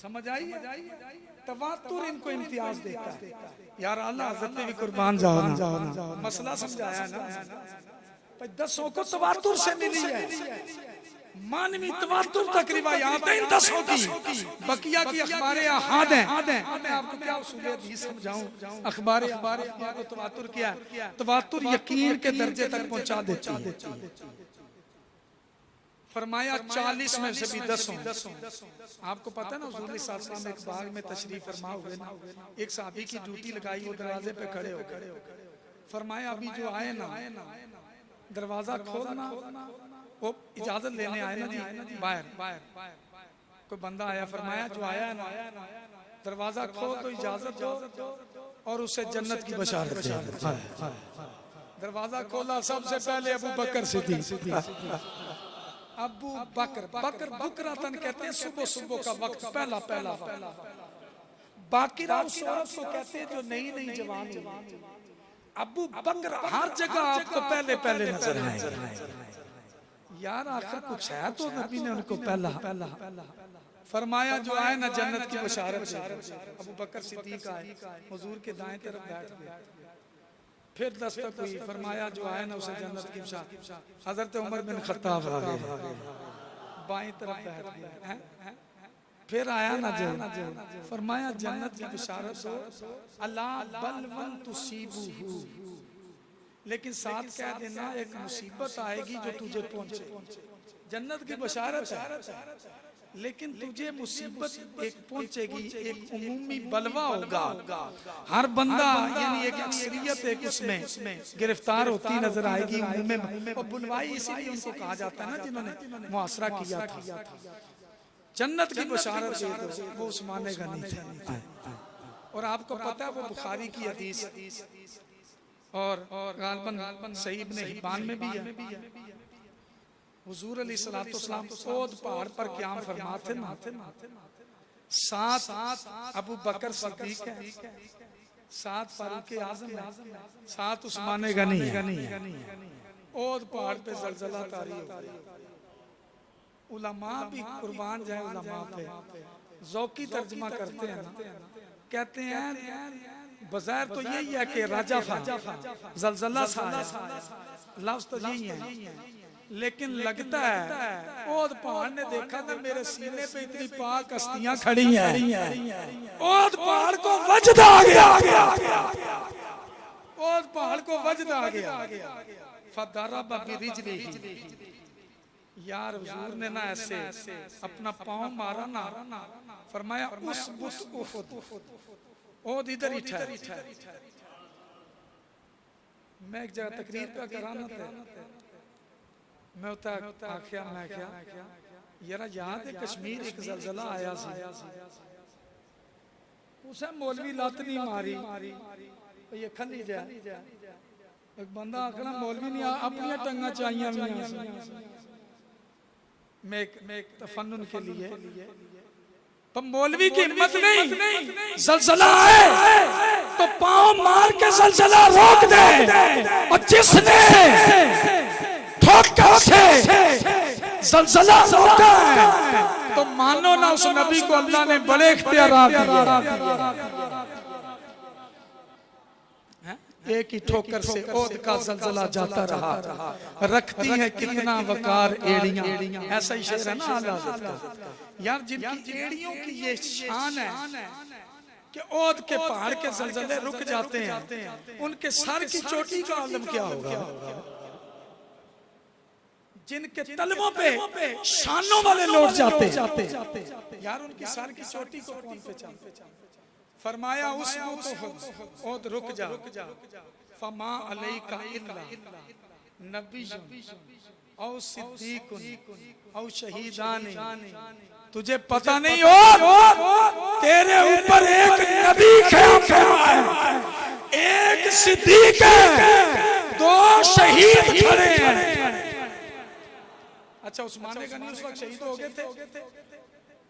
समझ आई? तवातुर इनको इम्तियाज देता है। यार अल्लाह हज़रत भी कुर्बान जाओ ना, मसला समझाया ना। 10 को तवातुर से मिली है, मानवी तवातुर तक रिवायात है इन 10 की। बकिया की अखबार आहाद है। मैं आपको क्या उसूल हदीस समझाऊं? अखबार को तवातुर क्या? तवातुर यकीन के दर्जे तक पहुंचा देती है। फरमाया 40 में से भी 10। आपको पता है ना हुजूर सल्लल्लाहु अलैहि वसल्लम एक बाग में तशरीफ फरमा हुए ना, एक साहबी की ड्यूटी लगाई, वो दरवाजे पे खड़े हो गए। फरमाया अभी जो आए ना दरवाजा खोलना, वो इजाजत लेने आए ना जी बाहर। कोई बंदा आया, फरमाया जो आया ना दरवाजा खोल तो इजाजत दो और उसे जन्नत की बशारत दे। दरवाजा खोला, सबसे पहले अबू बकर सिद्दीक। अबू बकर बुकरातन कहते हैं सुबह सुबह का वक्त, पहला बाकिरा उस औरत को कहते हैं जो नई जवान है। अबू बकर हर जगह आपको पहले नजर आएंगे। यार आखिर कुछ है तो नबी ने उनको पहला फरमाया जो आए ना जन्नत की बशारत। अबू बकर सिद्दीक आए, हुजूर के दाएं तरफ बैठ गए। फिर दस्तक हुई, फरमाया जो आए ना उसे जन्नत की बशारत। हजरत उमर बिन खत्ताब आ गए, बाएं तरफ बैठ गए। फिर आया ना जो, फरमाया जन्नत की बशारत दो, अला बलवन तुसीबुहु, लेकिन साथ कह देना एक मुसीबत आएगी जो तुझे पहुंचे। जन्नत की बशारत है, लेकिन तुझे मुसीबत एक पहुंचेगी, एक उमूमी बलवा होगा। हर बंदा यानी एक अक्सरियत एक उसमें गिरफ्तार होती नजर आएगी। और बुलवाई इसीलिए उनको कहा जाता है ना जिन्होंने मुआसरा किया था। जन्नत की बशारत दे दो, वो उस मानेगा नहीं था। और आपको पता है वो बुखारी की हदीस, और गालबन सही इब्ने हिब्बान में भी है। हुजूर अलैहिस्सलाम ओद पहाड़ पर क़याम फरमाते ना, साथ अबू बकर सिद्दीक है, साथ फारूक आज़म है, साथ उस्मान गनी है। ओद पहाड़ पे ज़लज़ला तारी हो गया। उलमा भी कुर्बान जाए उलमा पे, ज़ौकी तर्जमा करते हैं ना, कहते हैं बज़ाहिर तो यही है कि राजा था, ज़लज़ला सा लफ्ज़ तो यही है, लेकिन लगता है ओद पहाड़ ने देखा ना मेरे सीने पे इतनी पाक हस्तियां खड़ी हैं, ओद पहाड़ को वजद आ गया, ओद पहाड़ को वजद आ गया। फदरबा बिरिजलिही, यार हुजूर ने ना ऐसे अपना पांव मारा ना, फरमाया उस ओद इधर ही ठहर। मैं एक जगह तकरीर पे कराना था, मैं उता आख्या मैं क्या यार याद है कश्मीर एक ज़लज़ला आया सी, उसे मौलवी लात नहीं मारी ये खली जाए, एक बंदा आखना मौलवी नहीं अपनी टंगा चाहिए मैं एक तफन्नुन के लिए, पर मौलवी की हिम्मत नहीं, ज़लज़ला है तो पांव मार के ज़लज़ला रोक दे, और जिसने ठोकर से ज़लज़ला रोका है तो मानो ना उस नबी को अल्लाह ने बड़े इख्तियारात दिए। एक ही ठोकर से ओद का ज़लज़ला जाता रहा, रखती है कितना वकार एड़ियां, ऐसा ही शेर है ना आला यार, जिनकी एड़ियों की ये शान है कि ओद के पहाड़ के ज़लज़ले रुक जाते हैं, उनके सर की चोटी का आलम क्या होगा। जिनके तलवों पे शानों वाले लौट जाते यार, उनकी सर की चोटी को कौन पहचानता। फरमाया उस ओद रुक जा, फमा अलैका इल्ला नबिय्युन औ सिद्दीकुन औ शहीदान, तुझे पता नहीं हो तेरे ऊपर एक नबी है, एक सिद्दीक है, दो शहीद खड़े हैं। अच्छा उस्मान गनी उस वक्त शहीद हो गए थे,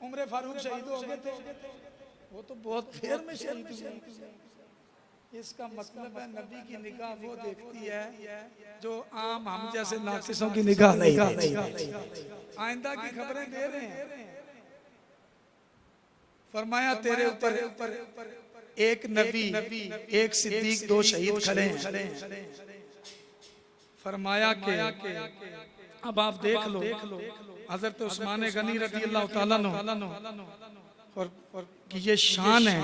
उमर फारूक शहीद हो गए थे, वो तो बहुत देर में शहीद हुए। इसका मतलब है नबी की निगाह वो देखती है जो आम हम जैसे नाकिसों की निगाह नहीं देखती। आइंदा की खबरें दे रहे हैं। फरमाया तेरे ऊपर एक नबी, एक सिद्दीक, दो शहीद खड़े हैं। फरमाया के अब आप देख लो हजरत उस्मान गनी रज़ी अल्लाह तआला अन्हु, और कि ये शान है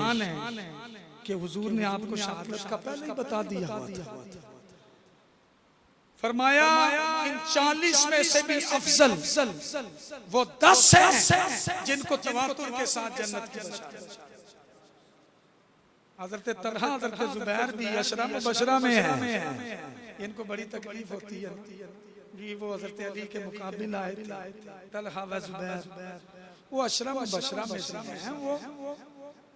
कि हुजूर ने आपको शहादत का पहले ही बता दिया हुआ था। फरमाया इन 40 में से भी अफजल वो 10 हैं जिनको तवातुर के साथ जन्नत की बशारत। हजरत तलहा, हजरत जुबैर भी अशरा मुबशरा में है, इनको बड़ी तकलीफ होती है जी, वो हजरत अली के मुकाबिल आए थे तलहा व जुबैर, वो अशरा मुबशरा में हैं, वो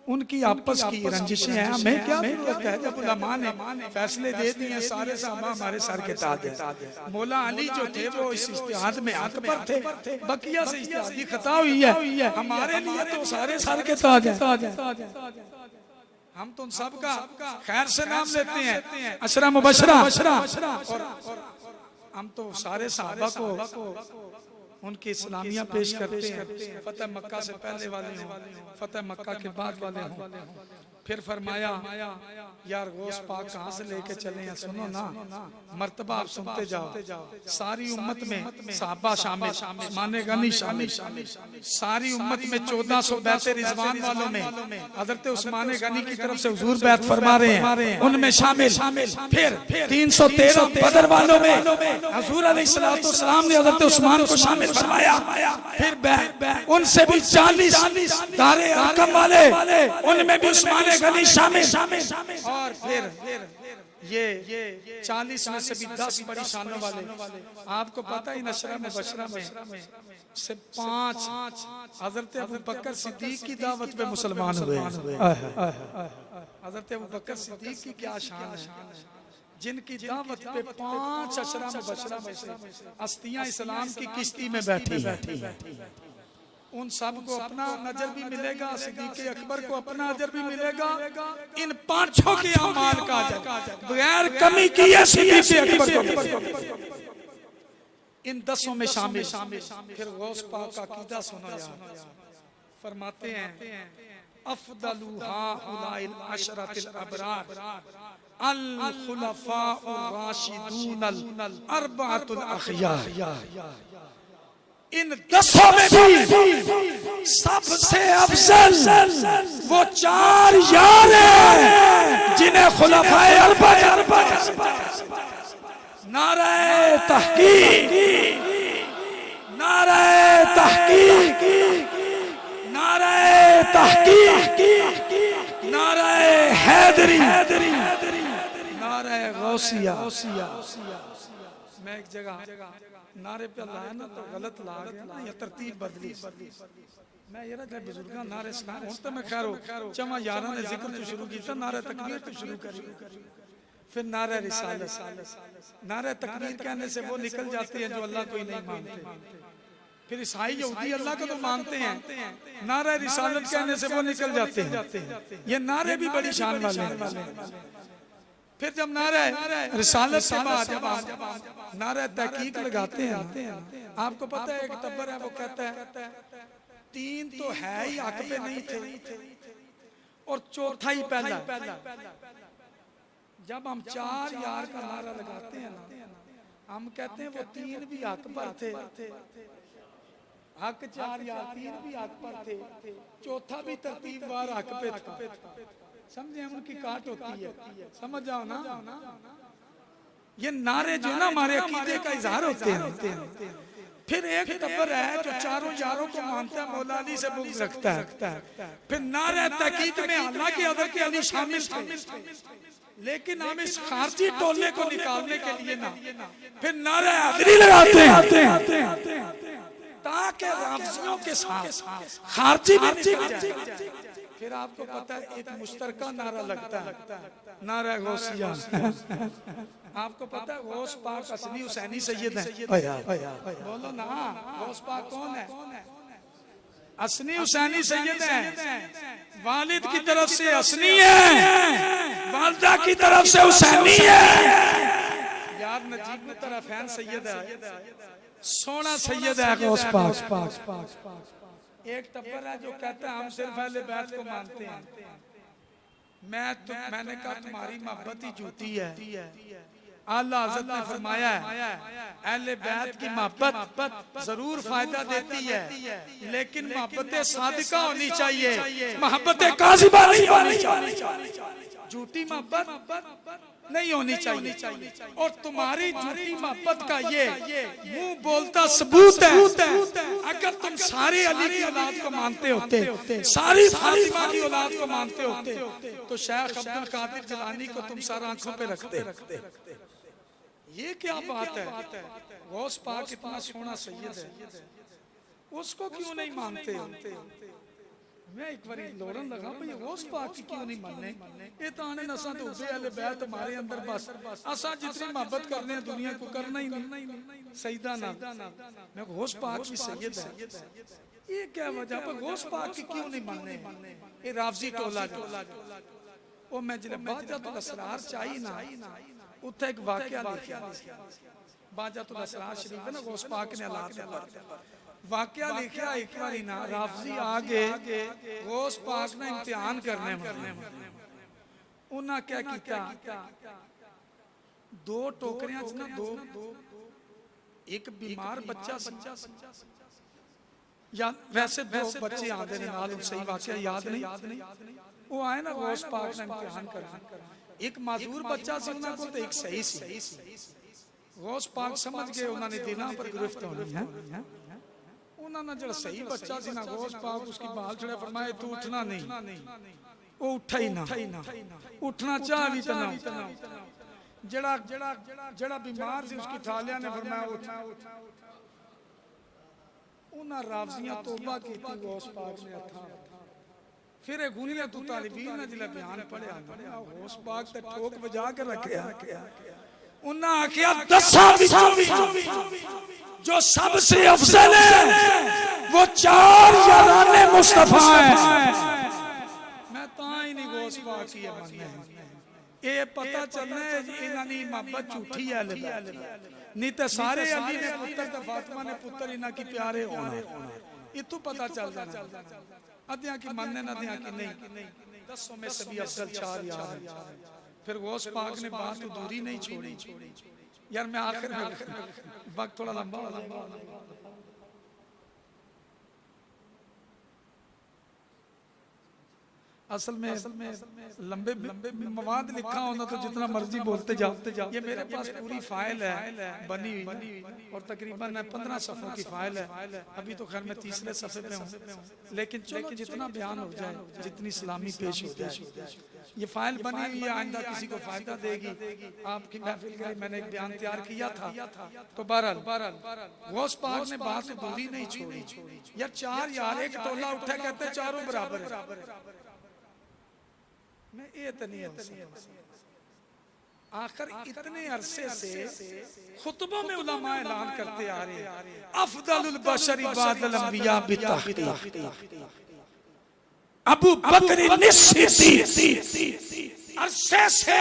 उनकी आपस की रंजिशें हैं। हमें क्या जरूरत है, जब उलमा ने फैसले दे दिए, सारे साहबा हमारे सर के ताज हैं। मौला अली जो थे वो इस इज्तिहाद में हक पर थे, बकिया से इज्तिहादी खता हुई है, हमारे लिए तो सारे सर के ताज हैं। हम तो उन सब का खैर से नाम लेते हैं, अशरा मुबशरा, और हम तो सारे साहबा को उनकी इस्लामिया पेश करते हैं, फतेह मक्का से पहले वाले हों, फतेह मक्का के बाद वाले हों। फिर फरमाया यार गौस पाक कहाँ से लेके चले हैं, सुनो ना, मर्तबा आप सुनते जाओ। सारी उम्मत में साहबा शामिल, उस्मान गनी शामिल, सारी उम्मत में 1400 बैत रिजवान वालों में हजरत उस्मान गनी की तरफ से हुजूर बैत फरमा रहे हैं, उनमें शामिल। फिर 313 बदर वालों में हुजूर अलैहिस्सलाम ने हजरत उस्मान को शामिल फरमाया। फिर उनसे भी 40 दारे अरकम वाले, उनमें भी उस्मान गनी शामिल। और फिर ये 40 में से भी 10 बड़ी शानों वाले। आपको पता ही नशरा मुबशरा में से 5 हजरत अबू बकर सिद्दीक की दावत पे मुसलमान हुए। हजरत अबू बकर सिद्दीक की क्या शान है, जिनकी दावत पे 5 अशरा मुबशरा में से हस्तियां इस्लाम की किश्ती में बैठी है, उन सबको अपना नजर भी मिलेगा, सिद्दीक़ अकबर को अपना अजर भी मिलेगा, इन 5 के अमाल का अजर बगैर कमी किए सिद्दीक़ अकबर को इन 10 में शामिल। फिर गौस पाक का अकीदा सुनो यार, फरमाते हैं अफदलु हाउलाइल अशरतिल अबरार अल खुलफाउर राशिदून अल अर्बअतुल अखयार। इन 10 में भी सबसे अफजल वो 4 यार हैं जिन्हें खुलफाए अर्बअ। नारे तहकीक, नारे तहकीक, नारे तहकीक, नारे हैदरी, नारे गौसिया। मैं एक जगह नारे पे लाया ना तो गलत ला गया ना, या तरतीब बदली। मैं ये रहा बुजुर्ग नारे सुना तो मैं खैर चमा यारा ने जिक्र तो शुरू किया, नारे तकबीर तो शुरू करी, फिर नारा रिसालत। नारा तकबीर कहने से वो निकल जाते हैं जो अल्लाह को ही नहीं मानते। फिर ईसाई यहूदी अल्लाह को तो मानते हैं, नारा रिसालत कहने से वो निकल जाते हैं। ये नारे भी बड़ी शान वाले हैं। फिर जब नारा रिसालत के बाद जब आप नारा तहकीक लगाते हैं, आपको पता है एक तब्बर है वो कहता है 3 तो है ही हक पे नहीं थे और चौथा ही पहला। जब हम 4 यार का नारा लगाते हैं ना, हम कहते हैं वो 3 भी हक पर थे, हक 4 यार 3 भी हक पर थे, चौथा भी तरतीबवार हक पे था। समझे, उनकी काट होती है, समझ जाओ ना। ये नारे जो ना हमारे अकीदे का इजहार होते हैं। फिर एक तब्बर है जो 4 यारों को मानता है, मौला अली से बुग़्ज़ रखता है। फिर नारे तहकीक में हालांकि हज़रत अली शामिल थे, लेकिन हम इस खारजी टोले को निकालने के लिए ना फिर नारे हैदरी लगाते हैं ताकि राफ़िज़ियों के साथ खारजी भी जाए। फिर आपको पता है एक मुश्तरका नारा लगता है, नारा गौसिया। आपको पता है गौस पाक असली हुसैनी सैयद है। बोलो ना, गौस पाक कौन है? असनी हुसैनी सैयद है। वालिद की तरफ से असनी है, वालदा की तरफ से हुसैनी है। यार नजीब की तरफ फैन सैयद है, सोना सैयद है गौस पाक। एक टब्बर है जो कहता है हम सिर्फ अहले बैत को मानते हैं। मैंने कहा तुम्हारी मोहब्बत ही झूठी है। आला हज़रत ने फरमाया है अहले बैत की मोहब्बत जरूर फायदा देती है, लेकिन मोहब्बत सादिका होनी चाहिए, मोहब्बत काज़िबा नहीं होनी चाहिए। झूठी मोहब्बत नहीं होनी चाहिए। और तुम्हारी झूठी मोहब्बत का ये मुंह बोलता सबूत है। अगर तुम सारे अली की औलाद को मानते होते, सारी फातिमा की औलाद को मानते होते, तो शेख अब्दुल कादिर जिलानी को तुम सारा आंखों पे रखते। ये क्या बात है? गौस पाक इतना सोना सैयद है, उसको क्यों नहीं मानते? मैं एक बार लोरन लगा भाई गौस पाक की क्यों नहीं मानने? ये तो आने नसा तो उसे अहले बैत हमारे अंदर बस असा जितनी मोहब्बत करने हैं दुनिया को करना ही नहीं। सईदा ना मैं गौस पाक की सैयद है, ये क्या वजह पर गौस पाक की क्यों नहीं मानने? ये राफ़िज़ी टोला वो मैं जिले बाजातुल असरार चाहिए ना, उत्थे एक वाकया लिखा बाजातुल असरार शरीफ है ना, गौस पाक ने अल्लाह वाकया लिखा एक बार ना राफ़िज़ी आगे गौस पाक ने इम्तिहान करने उन्हें क्या किया, 2 टोकरियां ना, 2 एक बीमार बच्चा या वैसे 2 बच्चे आते ने नाल, सही वाकया याद नहीं। वो आए ना गौस पाक ने इम्तिहान करना, एक माजूर बच्चा सी उन्हें को, एक सही सी। गौस पाक समझ गए उन्होंने दिना पर गिरफ्त होनी है। उन्होंने जो सही बच्चा सी ना, गौस पाक उसकी बाल चढ़ा, फरमाए तू उठना नहीं। वो उठा ही ना, उठना चाह भी तना। जड़ा बीमार सी उसकी ठालिया ने फरमाया उठना। उन्हें राफ़िज़ियां तौबा की, गौस पाक ने हथा फिर गुनिया तू तालिबीन ने जिला बयान पढ़िया होश पाक ते ठोक बजा के रखया उन्हें आखिया 10 जो सबसे अफजल है वो 4 याराने मुस्तफा है। मैं ता ही नहीं गोश पाक की मनने ये पता चलना है इन्हां दी मोहब्बत झूठी है नहीं तो सारे अली ने पुत्र ते फातिमा ने पुत्र इन्हां की प्यारे होना इतू पता चल जाना अद्या की मानने ना दिया की नहीं 10 में से भी अफजल 4 यार है। फिर गौस पाक ने बात दूरी नहीं छोड़ी यार मैं आखिर में वक्त थोड़ा लंबा असल में लंबे मवाद लिखा होना तो जितना मर्जी बोलते जाओ। ये मेरे पास पूरी फाइल है बनी हुई और तकरीबन 15 सफ़ों की फाइल है। अभी तो खैर मैं तीसरे सफ़े पे हूँ लेकिन चलो जितना बयान हो जाए जितनी इस्लामी पेश हो जाए ये फाइल बनी हुई है आइंदा किसी को फायदा देगी आपकी महफिल के लिए मैंने एक बयान तैयार किया था। तो बहरहाल गौस पाक ने बात दूरी नहीं छोड़ी यार 4 यार एक टोला उठा कहते चारों बराबर है। मैं ये तो नहीं आखिर इतने अरसे से खुतबों में उलमा ऐलान करते आ रहे अफदलुल बशर बादल अंबिया बितहक़ीक़ अबू बकर सिद्दीक़ अरसे से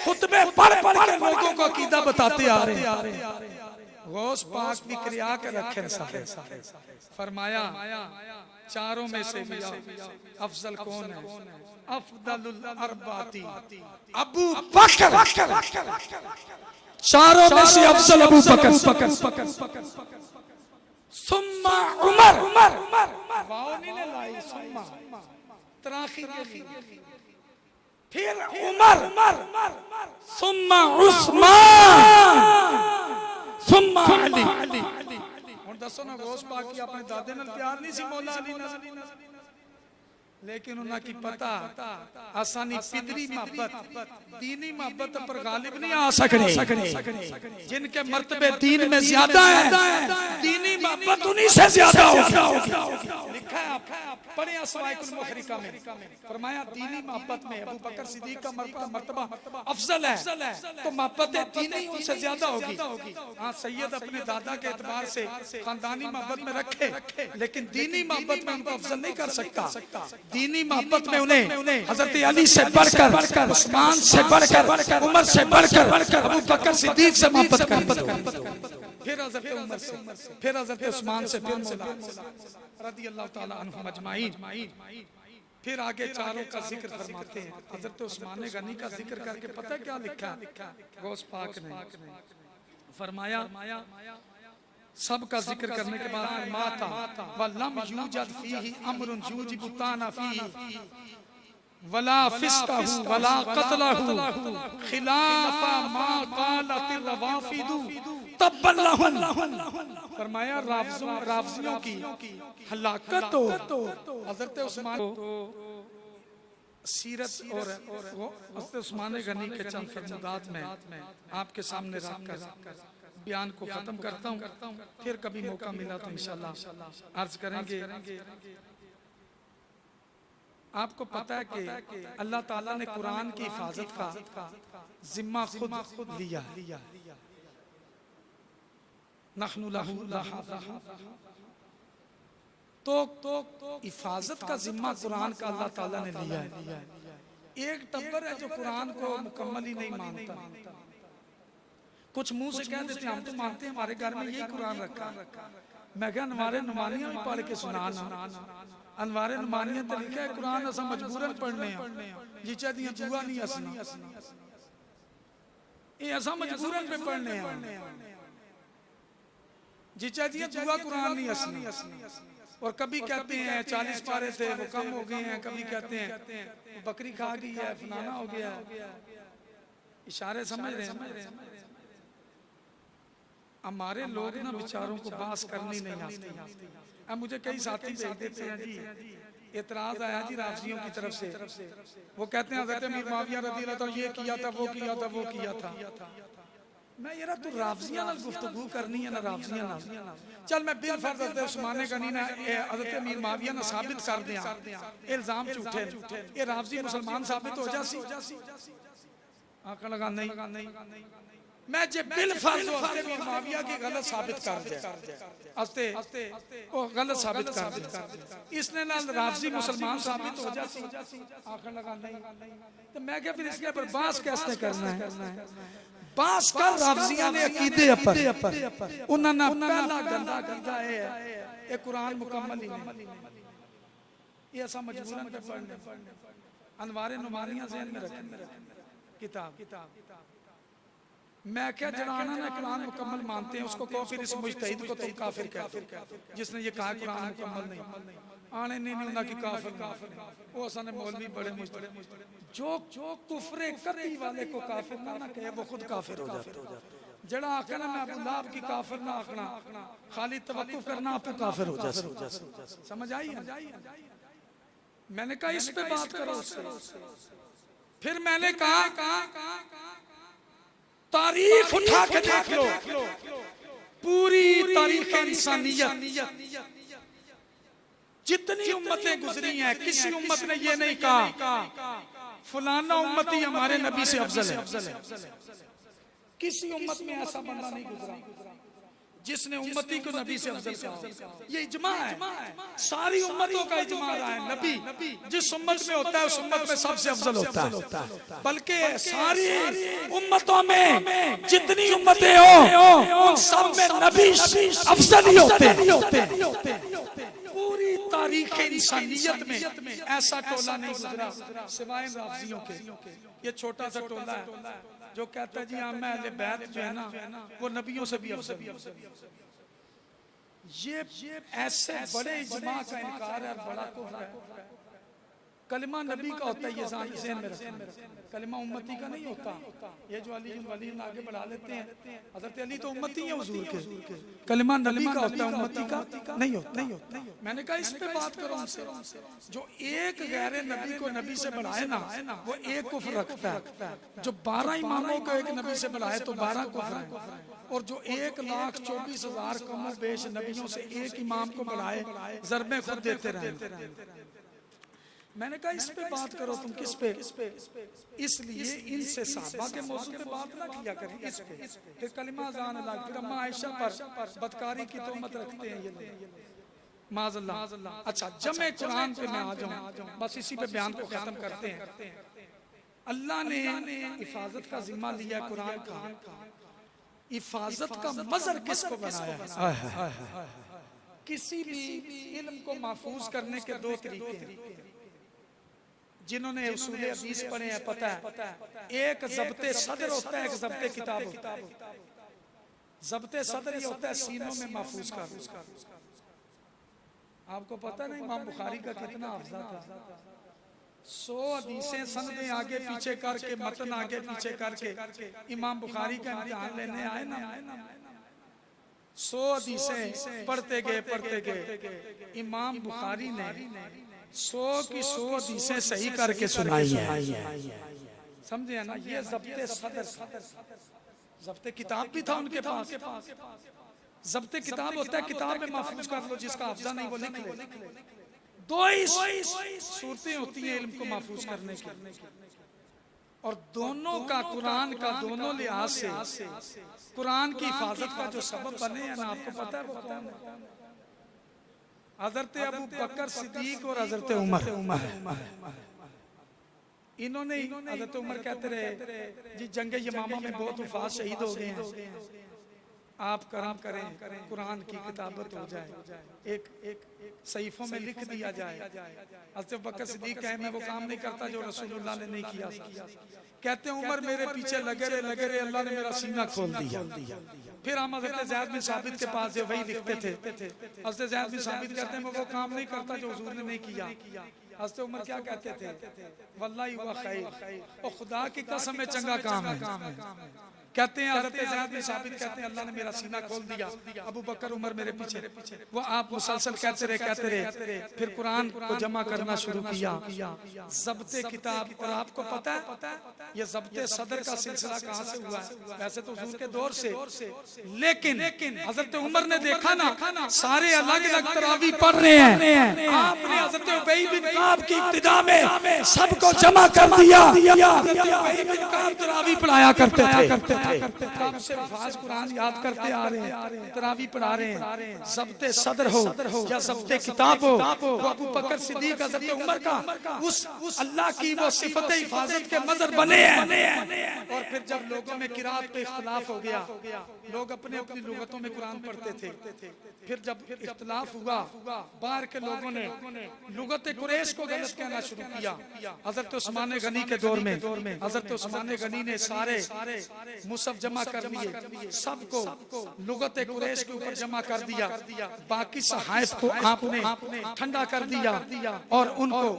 खुतबे पढ़ के लोगों को अकीदा बताते आ रहे गौस पाक भी क्रिया के रखे सारे फरमाया चारों में से भी अफजल कौन है अफदलुल अरबाती अबू बकर चारों में से अफजल अबू बकर सुम्मा उमर वाओनी ने लाई सुम्मा तराखी के फिर उमर सुम्मा उस्मान सुम्मा अली और दसो ना गौस पाक की अपने दादे नाल प्यार नहीं सी मौला अली नाल लेकिन उन्हें की पता आसानी पिदरी मोहब्बत दीनी मोहब्बत पर गालिब नहीं आ सकते जिनके मर्तबे दीन में ज्यादा है दीनी मोहब्बत उन्हीं से ज्यादा होगी। लिखा है पढ़े अस्वाइकुल मुखरिका में फरमाया दीनी मोहब्बत में अबू बकर सिद्दीक का मर्तबा अफजल है तो मोहब्बत दीनी उनसे ज्यादा होगी। हाँ सैयद अपने दादा के एतबार से खानदानी मोहब्बत में रखे लेकिन दीनी मोहब्बत में उनको अफजल नहीं कर सकता। दीनी मोहब्बत में उन्हें हजरत अली से बढ़कर उस्मान से बढ़कर उमर से बढ़कर अबू बकर सिद्दीक से मोहब्बत फिर हजरत उमर से फिर हजरत उस्मान से फिर मौला रज़ी अल्लाह ताला अन्हुम अजमाइन फिर आगे चारों का जिक्र फरमाते हैं। हजरत उस्मान गनी का जिक्र करके पता क्या लिखा गौस पाक ने फरमाया सब का जिक्र करने के बाद माता वलम यूजद फीही अमरुन यूजिबु ताना फीही वला फिस्कहु वला कतलहु खिलाफा मा कालतिर रवाफिदु तब्बलहु फरमाया राफजियों की हलाकत हो हजरत उस्मान सीरत और हजरत उस्मान गनी के चंद फरमात में आपके सामने रखकर बयान को खत्म करता हूँ। फिर कभी मौका मिला तो इंशाल्लाह अर्ज करेंगे। आपको पता है कि अल्लाह ताला ने कुरान की हिफाजत का जिम्मा खुद लिया। नहनु लहु तो हिफाजत का जिम्मा कुरान का अल्लाह ताला ने लिया है। एक टब्बर है जो कुरान को मुकम्मल ही नहीं मानता। कुछ मुंह से कह देते हैं हम तो मानते हैं हमारे घर में यही कुरान रखा। मैं क्या अनवारे नुमानियां भी पढ़ के सुनाना अनवारे नुमानियां तो लिखा है कुरान असा मजबूरन पढ़ने जी चाहती जुआ नहीं हसना ये असा मजबूरन पे पढ़ने जी चाहती जुआ कुरान नहीं हसनी। और कभी कहते हैं 40 पारे थे वो कम हो गए हैं, कभी कहते हैं बकरी खा गई है फलाना हो गया। इशारे समझ रहे हैं। हमारे लोग ना बेचारों को बास करनी नहीं आती। अब मुझे कई साथी भेज देते हैं जी एतराज आया जी राफजियों की तरफ से वो कहते हैं हज़रत अमीर मुआविया रज़ी अल्लाह तआला ये किया था वो किया था वो किया था। मैं यार तू राफजियां नाल गुफ्तगू करनी है ना राफजियां नाल चल मैं बिल फर्ज हज़रत उस्मान गनी ना हज़रत अमीर माविया ना साबित कर दिया इल्जाम झूठे ये राफजी मुसलमान साबित हो जासी आखन लगा नहीं मैं जे बिल फर्ज हज़रत अमीर माविया की गलत साबित कर दे अस्ते वो गलत साबित कर दे इसने नाल राफजी मुसलमान साबित हो जासी आखन लगा नहीं तो मैं क्या फिर इसके ऊपर बहस कैसे करना है बास कर राफजियां ने अकीदे पर उन्होंने पहला गंदा गंदा है ये कुरान मुकम्मल ही नहीं ये ऐसा मजबूरन पे पढ़ने अनवारे नुमानियां ज़हन में रखने किताब मैं क्या जड़ाना ना कुरान मुकम्मल मानते हैं उसको कहो फिर इस मुजतहिद को तुम काफिर कहते जिसने ये कहा कुरान मुकम्मल नहीं आने नहीं उन्हें काफिर वो असन मौलवी बड़े मुजतहिद जो कुफरे कती वाले को काफिर ना कहे वो खुद काफिर हो जाता है जड़ा आखना मैं अबू लहब की काफिर ना आखना खाली तवक्कुफ करना आप काफिर हो जाता समझ आई मैंने कहा इस पे बात करो फिर मैंने कहा तारीख उठा के देख लो पूरी तारीख इंसानियत जितनी उम्मतें गुजरी हैं किसी उम्मत ने ये नहीं कहा फलाना उम्मती हमारे नबी से अफजल है किसी उम्मत में ऐसा बंदा नहीं गुजरा जिसने उम्मती को नबी से अफजल कहा ये इजमा है सारी उम्मतों का इजमा रहा है नबी जिस उम्मत में होता है उस उम्मत में सबसे अफजल होता है बल्कि सारी उम्मतों में जितनी उम्मतें हो उन सब में नबी अफजल ही होते हैं पूरी तारीख इंसानियत में ऐसा टोला नहीं गुजरा सिवाय राफजियों के ये छोटा सा टोला है जो कहता है जी हाँ मैं अहले बैत जो है ना वो नबियों से भी अफजल ये ऐसे बड़े इज्मा का इनकार है बड़ा कुफ्र है कलिमा नबी का होता है ये ज़हन में रखना कलिमा उम्मती का नहीं होता ये जो अली वली आगे बढ़ा लेते हैं हज़रत अली तो उम्मती है हुजूर के कलिमा नबी का होता है उम्मती का नहीं होता मैंने कहा इस पे बात करो उनसे जो एक गैर नबी को नबी से बढ़ाए ना वो एक कुफ्र रखता है जो 12 इमामों को एक नबी से बढ़ाए तो 12 कुफ्र है और जो 1,24,000 कम बेश नबियों से एक इमाम को बढ़ाए ज़रबे खुद देते रहे मैंने कहा इस पे बात करो तुम किस पे इसलिए इनसे साहबा के मौजू पे बात ना किया करें इस पे फिर कलिमा जान अलग फिर अम्मा आयशा पर बदकारी की तोहमत रखते हैं ये माज़अल्लाह अच्छा जमे कुरान पे मैं आ जाऊं बस इसी पे बयान को खत्म करते हैं अल्लाह ने हिफाजत का जिम्मा लिया कुरान का हिफाजत का मजहर किसको बनाया है किसी भी इल्म को महफूज करने के दो तरीके हैं जिन्होंने उसूल हदीस पढ़े हैं पता है एक ज़ब्ते सदर होता है एक ज़ब्ते किताब होता है ज़ब्ते सदर ही होता है सीनों में महफूज कर आपको पता नहीं इमाम बुखारी का कितना अफजा था 100 हदीसें सनदें आगे पीछे करके मतन आगे पीछे करके इमाम बुखारी का इम्तिहान लेने आए ना 100 हदीसें पढ़ते गए इमाम बुखारी ने 100 की 100 हदीसें सही करके सुनाई है समझे ना ये ज़ब्ते सदर ज़ब्ते किताब भी था उनके पास ज़ब्ते किताब होता है किताब में महफूज कर लो जिसका हाफ़िज़ा नहीं वो लिख ले दो ही सूरतें होती हैं इल्म को महफूज करने की और दोनों का कुरान का दोनों लिहाज से कुरान की हिफाजत का जो सबब बने हैं ना आपको पता है वो कौन है हज़रत अबू बकर सिद्दीक और हज़रत उमर इन्होंने हज़रत उमर कहते रहे जी जंगे यमामा में बहुत वफात शहीद हो गए हैं आप करम करें कुरान की किताबत हो जाए एक सहीफों में लिख दिया जाए हज़रत बकर सिद्दीक कहे मैं वो काम नहीं करता जो रसूलुल्लाह ने नहीं किया कहते हैं उमर मेरे पीछे लगे रहे अल्लाह ने मेरा सीना खोल दिया फिर हम हज़रत ज़ैद बिन साबित के पास वही लिखते थे हज़रत ज़ैद बिन साबित कहते हैं मैं वो काम नहीं करता जो हुजूर ने नहीं किया हज़रत उमर क्या कहते थे वल्लाही हुआ खैर और खुदा की कसम में चंगा काम है कहते हैं हज़रत ज़ैद बिन साबित कहते हैं अल्लाह ने मेरा सीना खोल दिया, अबू बकर उमर मेरे पीछे, वो आप मुसलसल कहते रहे, फिर कुरान को जमा करना शुरू किया, ज़ब्ते किताब। और आपको पता है ये ज़ब्ते सदर का सिलसिला कहाँ से हुआ है? वैसे तो हुजूर के दौर से, लेकिन हज़रत उमर ने देखा ना सारे अलग अलग तरावी पढ़ रहे हैं, आपने हज़रत उबई बिन काब की इब्तिदा में सबको जमा कर दिया। हज़रत उबई बिन काब तरावी पढ़ाया करते थे, कब से हफ़ाज़ कुरान याद करते आ रहे हैं, तरावी पढ़ा रहे हैं। ज़ब्ते सदर हो या ज़ब्ते किताब हो, वो अबू बकर सिद्दीक़ हज़रत उमर का उस अल्लाह की वो सिफत हिफाजत के मज़र बने हैं। और फिर जब लोगों में किरात पे इख्तिलाफ हो गया, लोग अपने अपनी लुगतों में कुरान पढ़ते थे, फिर जब इख्तिलाफ हुआ बाहर के लोगों ने लुगत कुरैश को गलत कहना शुरू किया। हज़रत उस्मान गनी के दौर में हज़रत उस्मान गनी ने सारे मुसहफ जमा कर लिए, सबको लुगत कुरैश के ऊपर जमा कर दिया, बाकी सहाइफ को आपने ठंडा कर दिया और उनको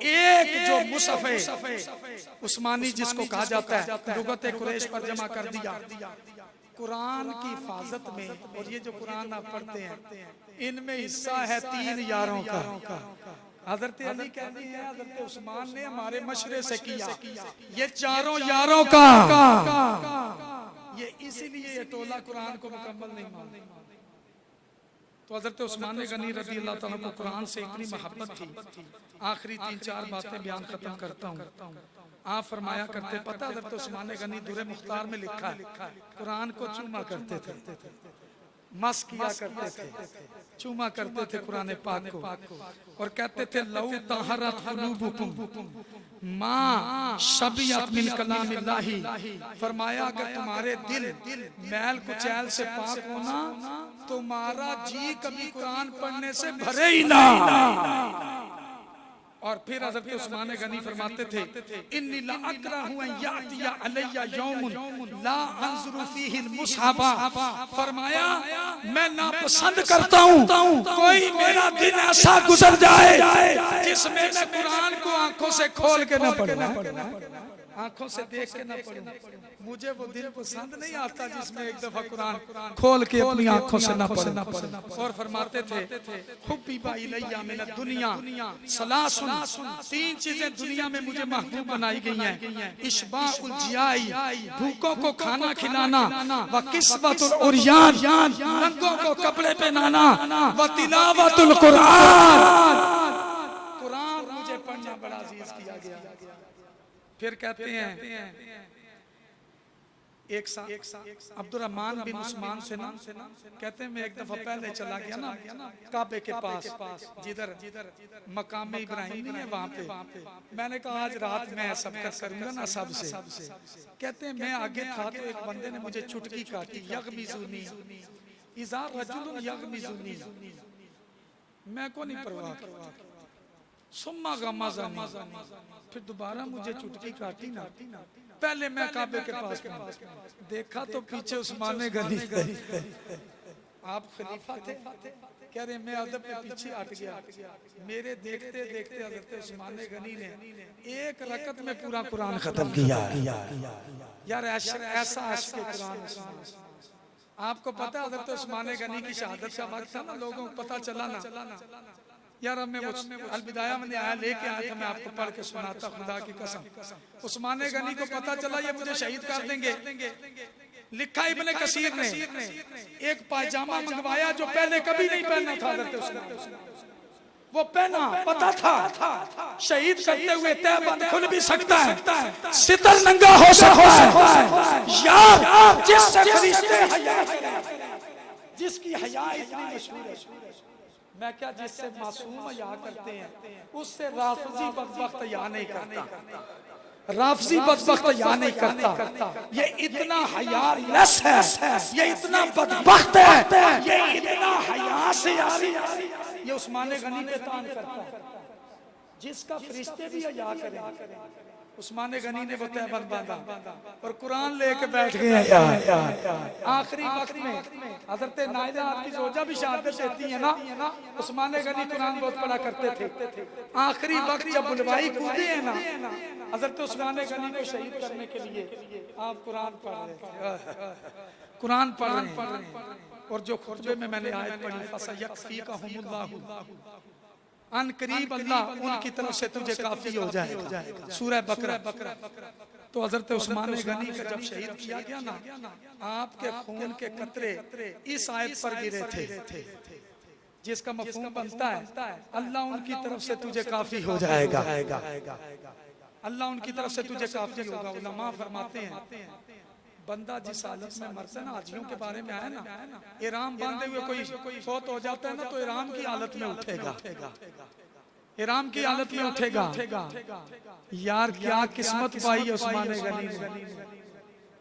एक जो मुसहफ है उस्मानी जिसको कहा जाता है लुगत कुरैश पर जमा कर दिया। कुरान की हिफाजत में, और ये जो कुरान आप पढ़ते हैं इनमें हिस्सा है 3 यारों का। हज़रत अली कहते हैं हज़रत उस्मान ने हमारे मशरे से किया, ये 4 यारों का, ये इसीलिए ये टोला कुरान को मुकम्मल नहीं मानते। तो हज़रत उस्मान गनी रज़ी अल्लाह ताला को कुरान से इतनी मोहब्बत थी। आखिरी 3-4 बातें बयान खत्म करता हूँ। आप फरमाया करते, पता हज़रत उस्मान गनी दुरे मुख्तार में लिखा है कुरान को चूमा करते थे, मस किया करते थे, चूमा करते थे कुरान पाक को, और कहते थे लौ तहरत कुलूबुकुम मा शबियत मिन कलामिल्लाही। फरमाया अगर तुम्हारे दिल मैल कुचैल से पाक होना, तुम्हारा जी कभी कुरान पढ़ने से भरे ही ना। और फिर हज़रत उस्मान गनी फरमाते थे इन्नी ला अकरहु अन यातिया अलैया यौमुन ला अंजुरु फीहि मुसहफा। फरमाया मैं नापसंद करता हूँ कोई मेरा दिन ऐसा गुजर जाए जिसमें मैं कुरान को आंखों से खोल के न पढूं, आंखों से देख के न पढूं। मुझे वो दिन पसंद नहीं आता जिसमें एक दफा कुरान खोल के अपनी आंखों से न पढूं। और फरमाते थे हुब्बिबा इलैया मिन दुनिया सलासुन, 3 चीजें दुनिया में मुझे महबूब बनाई गई हैं, इशबाउल जियाई, भूखों को खाना खिलाना, व किस्वतुल उरियान, नंगों को कपड़े पहनाना, व तिलावतुल कुरान, कुरान मुझे पढ़ना बड़ा अजीज किया गया। फिर कहते हैं एक अब्दुर्रहमान बिन उस्मान से ना कहते हैं मैं एक दफा पहले चला गया ना काबे के पास, जिधर मकाम इब्राहिम नहीं है वहां पे, मैंने कहा आज रात मैं सबका करूंगा ना सबसे। कहते हैं मैं आगे था तो एक बंदे ने मुझे चुटकी काटी, यगमिजुनी इज़ा रजुलुन यगमिजुनी, मैं को नहीं परवाह, सुम्मा गमज़नी, फिर दोबारा मुझे चुटकी काटी ना। पहले मैं काबे के पास देखा तो पीछे उस्मान गनी, आप खलीफा थे, कह रहे मैं अदब में पीछे हट गया। मेरे देखते देखते हज़रत उस्मान गनी ने एक रकत में पूरा कुरान खत्म किया। यार ऐसा आशिक़ कुरान। आपको पता हज़रत उस्मान गनी की शहादत का वक्त था ना, लोगों को पता चला ना यार मैं वो अलविदाया में आया लेके आया था, मैं आपको पढ़ के सुनाता खुदा की कसम। उस्मान गनी को पता चला ये मुझे शहीद कर देंगे। लिखा इब्ने कसीर ने एक पायजामा मंगवाया जो पहले कभी नहीं पहना था हज़रत उस्मान, वो पहना, पता था शहीद करते हुए तहबंद खुल भी सकता है, सितर नंगा हो सकता है। यार जिससे फरिश्ते हया, जिसकी हया इतनी मशहूर है, मैं क्या जिससे मासूम या करते हैं उससे राफजी बदबख्त या नहीं करता, राफजी बदबख्त या नहीं करता। ये इतना हया लेस है, ये इतना बदबख्त है, ये इतना हया से ये उस्मान गनी पे तान करता है, जिसका फरिश्ते भी हया करें। उस्मान गनी ने वो तहबंद बांधा और कुरान लेके बैठ गए यार। आखिरी वक्त में हजरत नाइला आपकी जोजा भी शहादत देती है ना, उस्मान गनी कुरान बहुत पढ़ा करते थे। आखिरी वक्त जब बुलवाई कूदे हैं ना हजरत उस्मान गनी को शहीद करने के लिए, आप कुरान पढ़ रहे थे, कुरान पढ़ रहे हैं। और जो खुतबे में मैंने आयत पढ़ी फसयकफीकहुमुल्लाहु, अन करीब अल्लाह उनकी तरफ से तुझे काफी हो जाएगा। सूरह बकरा। तो हजरत उस्मान गनी का जब शहीद किया गया ना, आपके खून के कतरे इस आयत पर गिरे थे, जिसका मफहूम बनता है अल्लाह उनकी तरफ से तुझे काफी हो जाएगा, अल्लाह उनकी तरफ से तुझे काफी होगा। उलमा फरमाते हैं बंदा जिस हालत में मरता है ना, हाजियों के बारे में आया ना, इराम बांधे हुए कोई फौत हो जाता है ना, तो इराम की हालत में उठेगा, इराम की हालत में उठेगा। यार क्या किस्मत पाई है उस्मान गनी ने।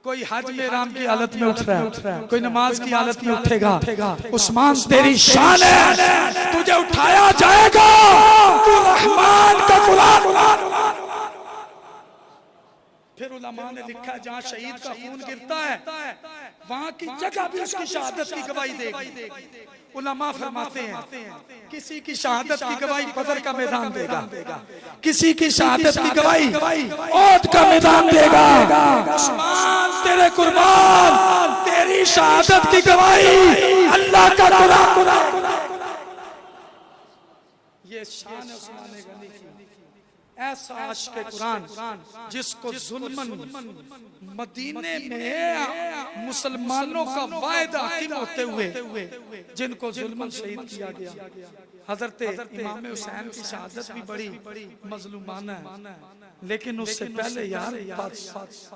कोई हज में इराम की हालत में उठ रहा है, कोई नमाज की हालत में उठेगा। उस्मान तेरी शान है, तुझे उठाया जाएगा, तू रहमान का गुलाम। फिर उलमा ने लिखा है जहाँ शहीद का खून गिरता है वहाँ की जगह भी उसकी शहादत की गवाही देगी। उलमा फरमाते हैं किसी की शहादत की गवाही बदर का मैदान देगा, किसी की शहादत की गवाही ओद का मैदान देगा। उस्मान तेरे कुर्बान, तेरी शहादत की गवाही अल्लाह का कुरान। ये शान है उस्मान गनी की। ऐसा आशिक कुरान जिसको जुल्मन मदीने में मुसलमानों का वाहिद हाकिम होते हुए जिनको जुल्मन शहीद किया गया। हजरत इमाम हुसैन की शहादत भी बड़ी मजलूमाना है, लेकिन उससे पहले यार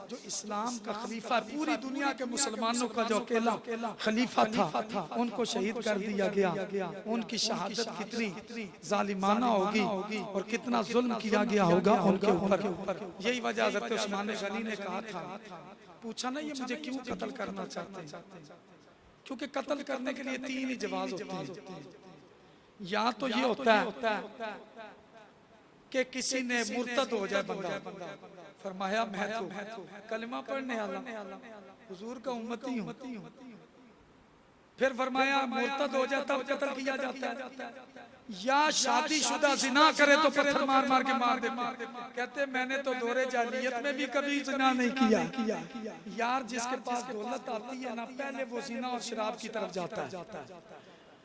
जो इस्लाम का खलीफा, पूरी दुनिया के मुसलमानों का जो अकेला खलीफा था, उनको शहीद कर दिया गया। उनकी शहादत कितनी जालिमाना होगी और कितना जुल्म किया गया होगा उनके ऊपर। यही वजह हज़रत उस्मान गनी ने कहा था, पूछा ना ये मुझे क्यों कत्ल करना चाहते हैं, क्योंकि कत्ल करने के लिए तीन ही जवाब होते हैं। या तो ये होता है कि किसी ने मुर्तद हो जाए बंदा, फरमाया मैं तो कलमा पढ़ने वाला हुजूर का उम्मती हूँ, फिर फरमाया मुर्तद हो जाए तब कत्ल किया जाता है। या शादीशुदा जिना करे तो पत्थर मार मार के मार देते। कहते मैंने तो दौरे जालियत में भी कभी जिना नहीं किया। यार जिसके पास दौलत आती है ना, पहले वो जिना और शराब की तरफ जाता है।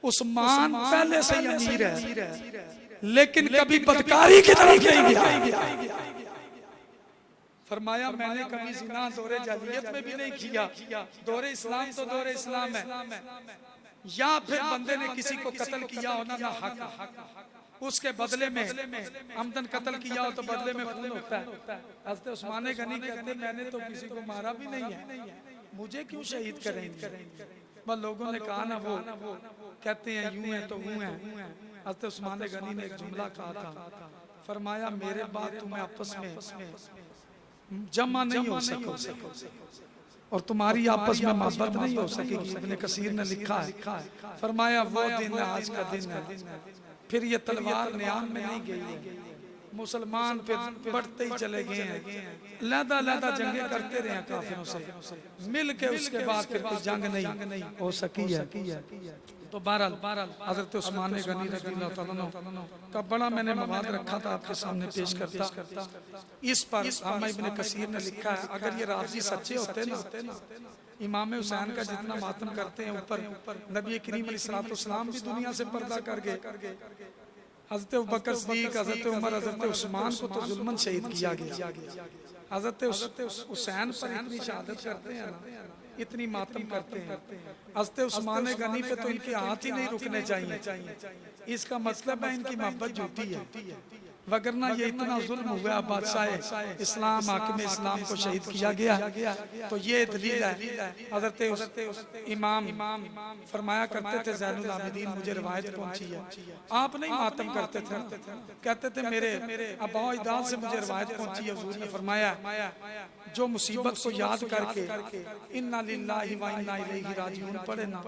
उस्मान पहले से ही अमीर है, लेकिन कभी बदकारी की तरफ नहीं गया। फरमाया मैंने कभी जिना दौरे जालियत में भी नहीं किया। दौरे इस्लाम तो दौरे इस्लाम है। या फिर बंदे ने किसी को कत्ल किया हो ना हक, उसके बदले में आमदन कत्ल किया हो तो बदले में खून होता है। हज़रत उस्मान गनी कहते मैंने तो किसी को मारा भी नहीं है, मुझे क्यों शहीद करेंगे। बस लोगों ने कहा ना, वो कहते हैं यूं है तो यूं है। हज़रत उस्मान गनी ने एक जुमला कहा था, फरमाया मेरे बाद तुम्हें आपस में जमा नहीं हो सको और तुम्हारी आपस में मोहब्बत नहीं हो सकेगी। इब्ने कसीर ने लिखा है, फरमाया वो दिन आज का दिन है, फिर ये तलवार नियाम में नहीं गई है। मुसलमान फिर बढ़ते ही चले गए हैं, लहदा जंगें करते रहे काफिरों से मिल के, उसके बाद फिर कोई जंग नहीं हो सकी है। तो बहरहाल हज़रत उस्मान गनी रज़ियल्लाहु तआला अन्हु का बड़ा मैंने मवाद रखा था आपके सामने पेश करता। इस पर आमा इब्ने कसीर ने लिखा है, अगर ये राज़ी सच्चे होते ना, इमाम हुसैन का जितना मातम करते हैं ऊपर नबी करीम अलैहिस्सलाम भी दुनिया से पर्दा कर गए। हज़रत अबू बकर सिद्दीक़, हज़रत उमर, हज़रत उस्मान को तो जुल्मन शहीद किया गया। हज़रत हुसैन पर इतनी शहादत करते हैं ना, इतनी मातम करते हैं। हज़रत उस्मान गनी पे तो इनके हाथ ही नहीं रुकने चाहिए। इसका मतलब है इनकी मोहब्बत झूठी है, वगरना ये इतना जुल्म हुआ, बादशाह इस्लाम हाकिम इस्लाम को शहीद किया गया। तो ये दलील है। हज़रत इमाम फरमाया करते थे ज़ैनुल आबिदीन, मुझे रिवायत पहुंची है, आप नहीं मातम करते थे, कहते थे मेरे अबा इदाद से मुझे रिवायत पहुंची है, हुजूर ने फरमाया जो मुसीबत को याद करके इन्ना लिल्लाहि व इन्ना इलैहि राजिऊन पढ़े ना,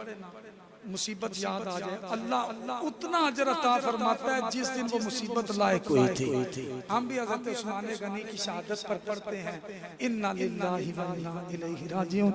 मुसीबत याद आ जाए, अल्लाह उतना अजर अता फरमाता है जिस दिन वो मुसीबत लायक हुई थी। हम भी हज़रत उस्मान गनी की शहादत पर पढ़ते हैं, इन्ना लिल्लाहि व इन्ना इलैहि राजिऊन।